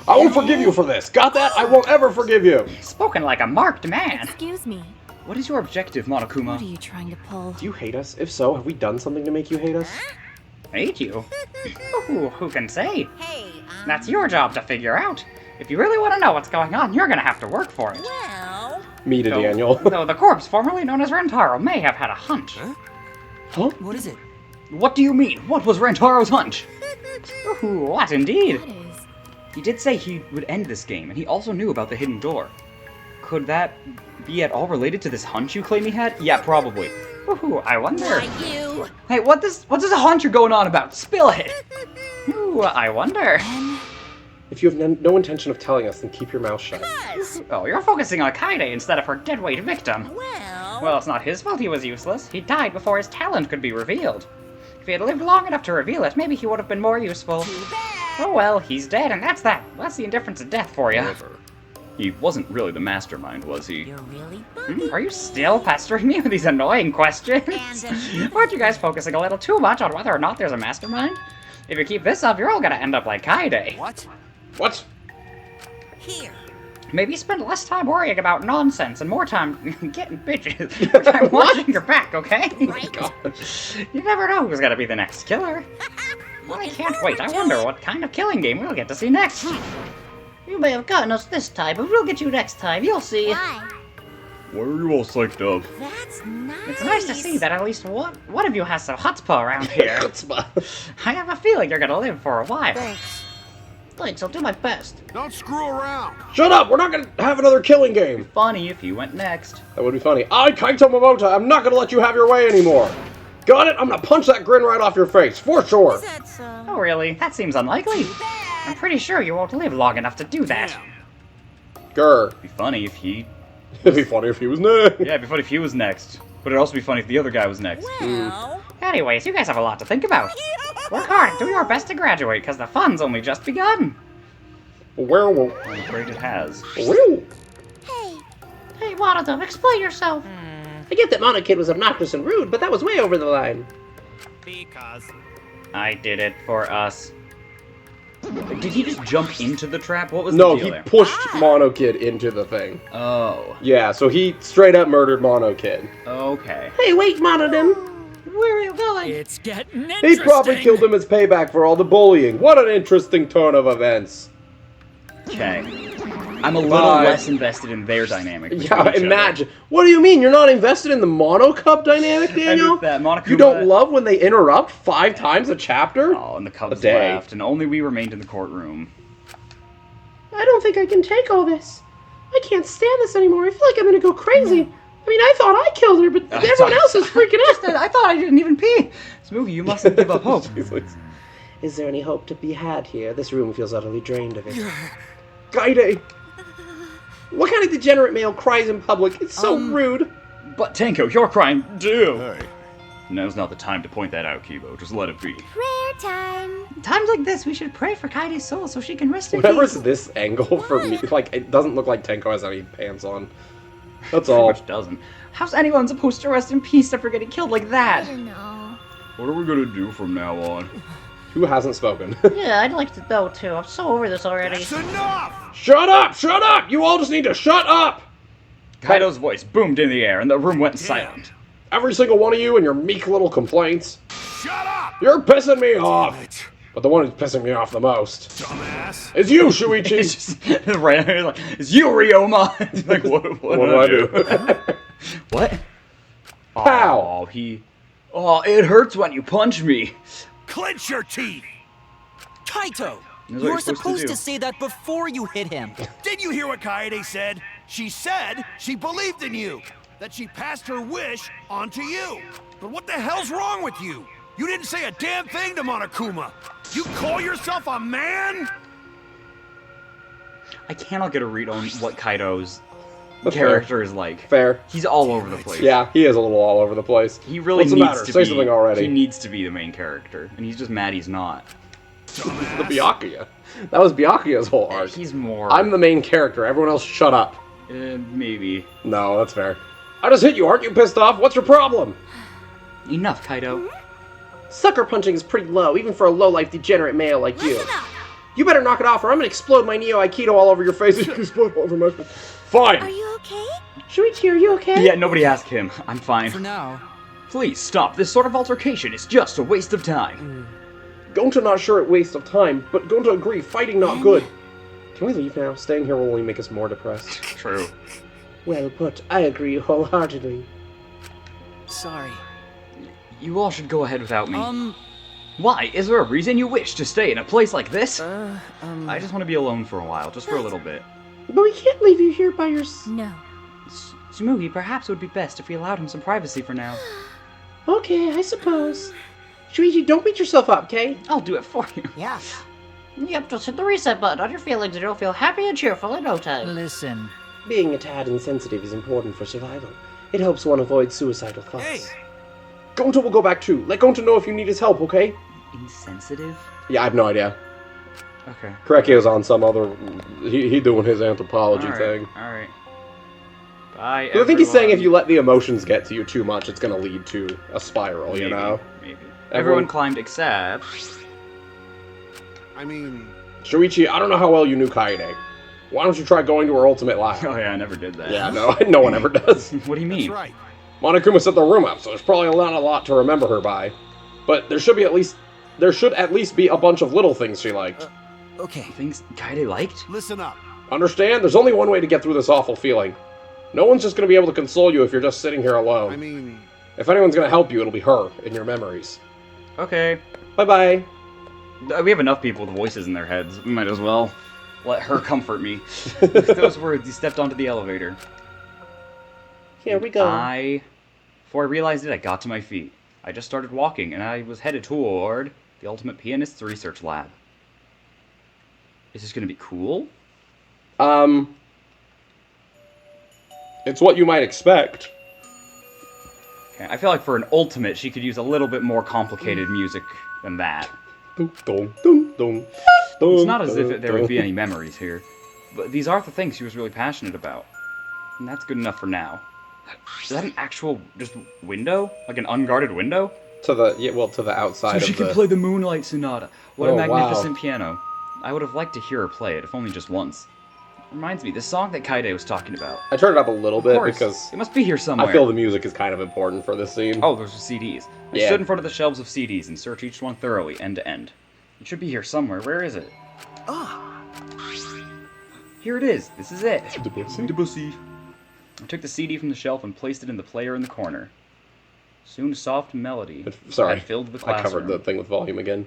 I won't forgive you for this. Got that? I won't ever forgive you. Spoken like a marked man. Excuse me. What is your objective, Monokuma? What are you trying to pull? Do you hate us? If so, have we done something to make you hate us? Hate you? Who can say? Hey, that's your job to figure out. If you really want to know what's going on, you're gonna have to work for it. Well... Me to Daniel. Though the corpse formerly known as Rentaro may have had a hunch. Huh? What is it? What do you mean? What was Rantaro's hunch? What indeed? That is... He did say he would end this game, and he also knew about the hidden door. Could that be at all related to this hunch you claim he had? Yeah, probably. I wonder. you? Hey, what this a hunch you're going on about? Spill it! I wonder. If you have no intention of telling us, then keep your mouth shut. Oh, you're focusing on Kaede instead of her deadweight victim. Well... Well, it's not his fault he was useless. He died before his talent could be revealed. If he had lived long enough to reveal it, maybe he would have been more useful. Too bad. Oh well, he's dead, and that's that. That's the indifference of death for you. Never. He wasn't really the mastermind, was he? You're really bugging. Are you still pestering me with these annoying questions? Aren't you guys focusing a little too much on whether or not there's a mastermind? If you keep this up, you're all gonna end up like Kaede. What? What? Here. Maybe spend less time worrying about nonsense and more time getting bitches. More time watching your back, okay? Right. You never know who's gonna be the next killer. I can't wait. I wonder what kind of killing game we'll get to see next. You may have gotten us this time, but we'll get you next time. You'll see. Why? Why are you all psyched up? That's nice. It's nice to see that at least one of you has some chutzpah around here. I have a feeling you're gonna live for a while. Thanks. Thanks, I'll do my best. Don't screw around. Shut up! We're not gonna have another killing game. Funny if you went next. That would be funny. I, Kaito Momota, I'm not gonna let you have your way anymore. Got it? I'm gonna punch that grin right off your face, for sure. Is that so? Oh, really? That seems unlikely. I'm pretty sure you won't live long enough to do that. Grr. It'd be funny if he... It'd be funny if he was next. Yeah, it'd be funny if he was next. But it'd also be funny if the other guy was next. Well... Anyways, you guys have a lot to think about. Work hard and do your best to graduate, because the fun's only just begun. Well, I'm afraid it has. Hey, Hey, Monodum, explain yourself. I get that Mono Kid was obnoxious and rude, but that was way over the line. Because. I did it for us. Did he just jump into the trap? What was No, the deal he there? pushed Mono Kid into the thing. Oh. Yeah, so he straight up murdered Mono Kid. Okay. Hey, wait, Monodum. Where are you going? It's getting interesting. He probably killed him as payback for all the bullying. What an interesting turn of events. Okay. I'm a little less invested in their dynamic. Yeah, imagine. What do you mean? You're not invested in the Mono Cub dynamic, Daniel? And that Monokuma... You don't love when they interrupt 5 times a chapter? Oh, and the Cubs A day. left, and only we remained in the courtroom. I don't think I can take all this. I can't stand this anymore. I feel like I'm gonna go crazy. I mean, I thought I killed her, but everyone else is freaking out. I thought I didn't even pee. Smoothie, you mustn't give up hope. Is there any hope to be had here? This room feels utterly drained of it. Gaide! What kind of degenerate male cries in public? It's so rude. But Tenko, you're crying too. Hey. Now's not the time to point that out, Kibo. Just let it be. prayer time. Times like this, we should pray for Kaide's soul so she can rest in Whenever peace. it's this angle for me, like, it doesn't look like Tenko has any pants on. That's Pretty all. much doesn't. How's anyone supposed to rest in peace after getting killed like I that? don't know. What are we gonna do from now on? Who hasn't spoken? Yeah, I'd like to know too. I'm so over this already. That's enough! Shut up! Shut up! You all just need to shut up! Kaido's voice boomed in the air, and the room went silent. Every single one of you and your meek little complaints. Shut up! You're pissing me off! But the one who's pissing me off the most Dumbass. is you, Shuichi! It's just right. It's like, it's you, Ryoma. It's like, what do I do? What? Pow! Oh, he. Oh, it hurts when you punch me. Clench your teeth! Kaito! That's what You were you're supposed to supposed to do. say that before you hit him. Did you hear what Kaede said? She said she believed in you. That she passed her wish on to you. But what the hell's wrong with you? You didn't say a damn thing to Monokuma. You call yourself a man? I cannot get a read on what Kaido's That's character is like. Fair. He's all over the place. Yeah, he is a little all over the place. He really What's the needs matter? to Say be. something already. He needs to be the main character, and he's just mad he's not. The Byakuya. That was Byakuya's whole arc. He's more. I'm the main character. Everyone else shut up. Maybe. No, that's fair. I just hit you. Aren't you pissed off? What's your problem? Enough, Kaido. Sucker punching is pretty low, even for a low-life degenerate male like you. You better knock it off or I'm gonna explode my Neo Aikido all over your face. Explode all over my face. Fine. Are you okay? Shuichi, are you okay? Yeah, nobody ask him. I'm fine. For now. Please stop. This sort of altercation is just a waste of time. Gonta not sure it waste of time, but Gonta agree, fighting not good. Can we leave now? Staying here will only make us more depressed. True. Well put. I agree wholeheartedly. Sorry. You all should go ahead without me. Why? Is there a reason you wish to stay in a place like this? I just want to be alone for a while, just for a little bit. But we can't leave you here by yourself. No. Smoothie, perhaps it would be best if we allowed him some privacy for now. Okay, I suppose. Shuichi, don't beat yourself up, okay? I'll do it for you. Yeah. Yep, just hit the reset button on your feelings and you'll feel happy and cheerful in no time. Listen. Being a tad insensitive is important for survival. It helps one avoid suicidal thoughts. Hey. Gonta will go back too. Let Gonta know if you need his help, okay? Insensitive? Yeah, I have no idea. Okay. Korekio's on some other... He doing his anthropology thing. Alright. Bye, I think he's saying if you let the emotions get to you too much, it's gonna lead to a spiral, Maybe, you know? Maybe. Everyone climbed except... I mean... Shuichi, I don't know how well you knew Kaede. Why don't you try going to her ultimate lab? Oh yeah, I never did that. Yeah, no one ever does. What do you mean? That's right. Monokuma set the room up, so there's probably not a lot to remember her by. But there should at least be a bunch of little things she liked. Okay. Things Kaede liked? Listen up. Understand? There's only one way to get through this awful feeling. No one's just going to be able to console you if you're just sitting here alone. I mean... If anyone's going to help you, it'll be her in your memories. Okay. Bye-bye. We have enough people with voices in their heads. We might as well let her comfort me. With those words, he stepped onto the elevator. Here we go. Before I realized it, I got to my feet. I just started walking, and I was headed toward the Ultimate Pianist's research lab. Is this going to be cool? It's what you might expect. Okay, I feel like for an Ultimate, she could use a little bit more complicated music than that. It's not as if there would be any memories here, but these are the things she was really passionate about. And that's good enough for now. Is that an actual, just, window? Like an unguarded window? To the outside so she could play the Moonlight Sonata. What a magnificent piano. I would have liked to hear her play it, if only just once. Reminds me, the song that Kaede was talking about. I turned it up a little bit because... It must be here somewhere. I feel the music is kind of important for this scene. Oh, those are CDs. I stood in front of the shelves of CDs and searched each one thoroughly, end to end. It should be here somewhere. Where is it? Ah! Here it is. This is it. Debussy. I took the CD from the shelf and placed it in the player in the corner. Soon a soft melody Sorry, had filled the classroom. I covered the thing with volume again.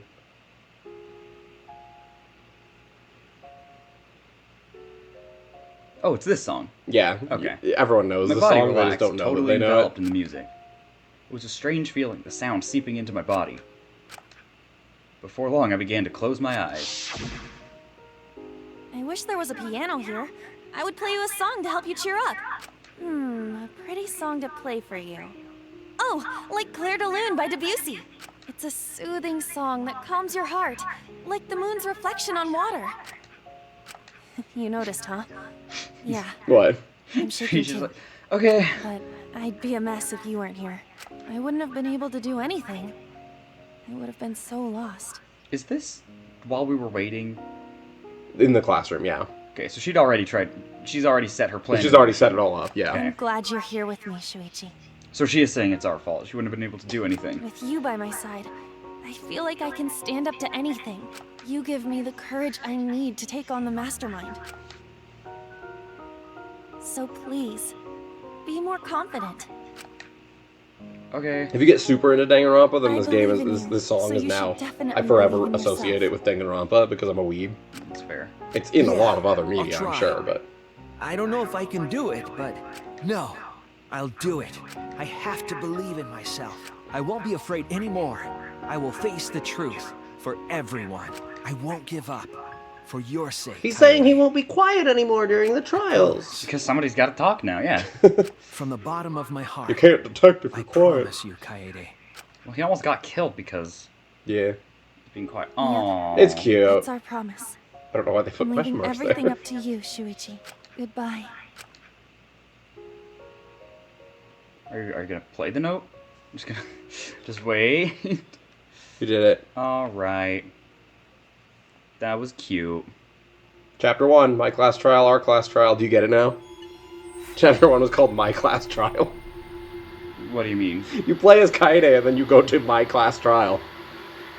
Oh, it's this song. Yeah. Okay. Everyone knows the song, they just don't know that they know enveloped in the music. It was a strange feeling, the sound seeping into my body. Before long, I began to close my eyes. I wish there was a piano here. I would play you a song to help you cheer up. A pretty song to play for you. Oh, like Clair de Lune by Debussy. It's a soothing song that calms your heart, like the moon's reflection on water. You noticed, huh? Yeah. What? I'm shaking She's too. like, okay. But I'd be a mess if you weren't here. I wouldn't have been able to do anything. I would have been so lost. Is this while we were waiting? In the classroom, yeah. Okay, so she's already set her plan. She's already set it all up, yeah. Okay. I'm glad you're here with me, Shuichi. So she is saying it's our fault. She wouldn't have been able to do anything. With you by my side, I feel like I can stand up to anything. You give me the courage I need to take on the mastermind. So please, be more confident. Okay. If you get super into Danganronpa, then I this game believe in is you, this song so is you now. should definitely I forever believe in associate it with Danganronpa because I'm a weeb. That's fair. It's in a lot of other I'll media, I'm try. sure, but I don't know if I can do it, but no, I'll do it. I have to believe in myself. I won't be afraid anymore. I will face the truth for everyone. I won't give up. For your sake. He's saying he won't be quiet anymore during the trials. Because somebody's got to talk now, yeah. From the bottom of my heart. You can't detect if you're I quiet. promise you, Kaede. Well, he almost got killed because... Yeah. Being quiet. Aww. It's cute. That's our promise. I don't know why they put I'm question leaving marks everything there. up to you, Shuichi. Goodbye. Are you gonna play the note? I'm just gonna... just wait. You did it. Alright. That was cute. Chapter 1, My Class Trial, Our Class Trial. Do you get it now? Chapter 1 was called My Class Trial. What do you mean? You play as Kaede and then you go to My Class Trial.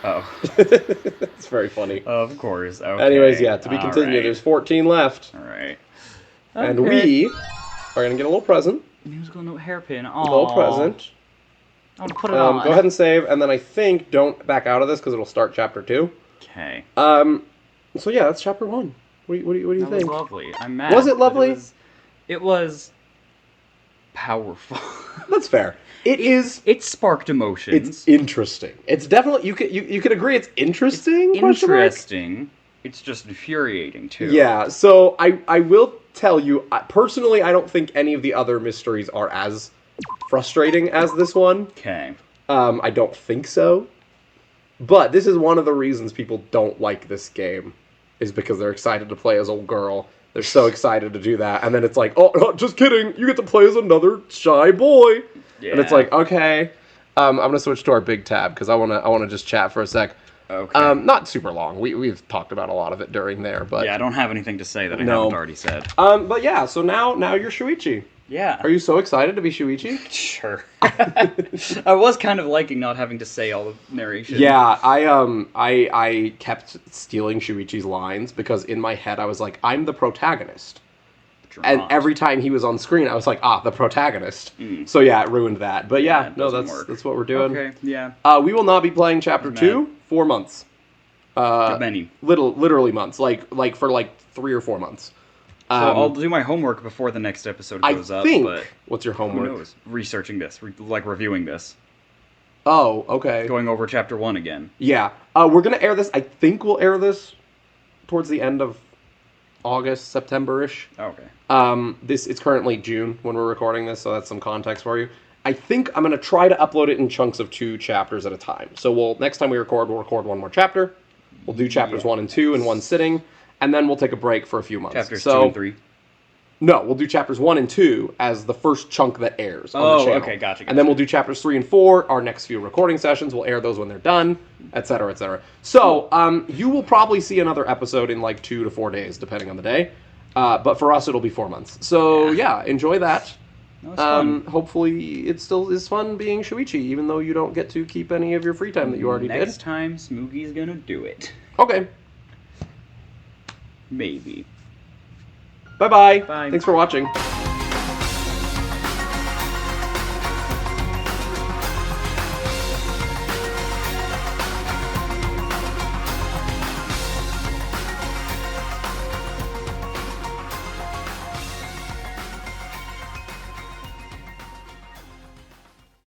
Oh. It's very funny. Of course. Okay. Anyways, yeah, to be continued. Right. There's 14 left. Alright. And we are going to get a little present. Musical note hairpin. A little present. I want to put it on. Go ahead and save, and then I think don't back out of this because it'll start chapter 2. Okay. So yeah, that's chapter 1. What do you That think? was lovely. I'm mad. Was it lovely? It was powerful. That's fair. It sparked emotions. It's interesting. It's definitely you could agree it's interesting. It's interesting. It's just infuriating too. Yeah. So I will tell you personally, I don't think any of the other mysteries are as frustrating as this one. Okay. I don't think so. But this is one of the reasons people don't like this game, is because they're excited to play as old girl. They're so excited to do that, and then it's like, oh, just kidding, you get to play as another shy boy. Yeah. And it's like, okay, I'm gonna switch to our big tab because I wanna just chat for a sec. Okay. Not super long. We've talked about a lot of it during there, but yeah, I don't have anything to say that I haven't already said. But yeah, so now you're Shuichi. Yeah. Are you so excited to be Shuichi? Sure. I was kind of liking not having to say all the narration. Yeah, I kept stealing Shuichi's lines because in my head I was like, I'm the protagonist. And every time he was on screen, I was like, the protagonist. So yeah, it ruined that. But yeah, no, that's what we're doing. Okay, yeah. We will not be playing Chapter 2 for months. Many. Literally months. Like for 3 or 4 months. So I'll do my homework before the next episode goes up. But what's your homework? Who knows? Researching this, reviewing this. Oh, okay. Going over Chapter 1 again. Yeah. We're going to air this. I think we'll air this towards the end of August, September-ish. Okay. It's currently June when we're recording this, so that's some context for you. I think I'm going to try to upload it in chunks of 2 chapters at a time. So next time we record, we'll record 1 more chapter. We'll do chapters 1 and 2 in one sitting, and then we'll take a break for a few months. Chapters 2 and 3? No, we'll do chapters 1 and 2 as the first chunk that airs on the channel. Okay, gotcha. And then we'll do chapters 3 and 4, our next few recording sessions. We'll air those when they're done, etc., etc. So, you will probably see another episode in 2 to 4 days, depending on the day. But for us, it'll be 4 months. So, yeah enjoy that. Hopefully, it still is fun being Shuichi, even though you don't get to keep any of your free time that you already did. Next time, Smoogy's gonna do it. Okay. Maybe. Bye-bye. Bye. Thanks for watching.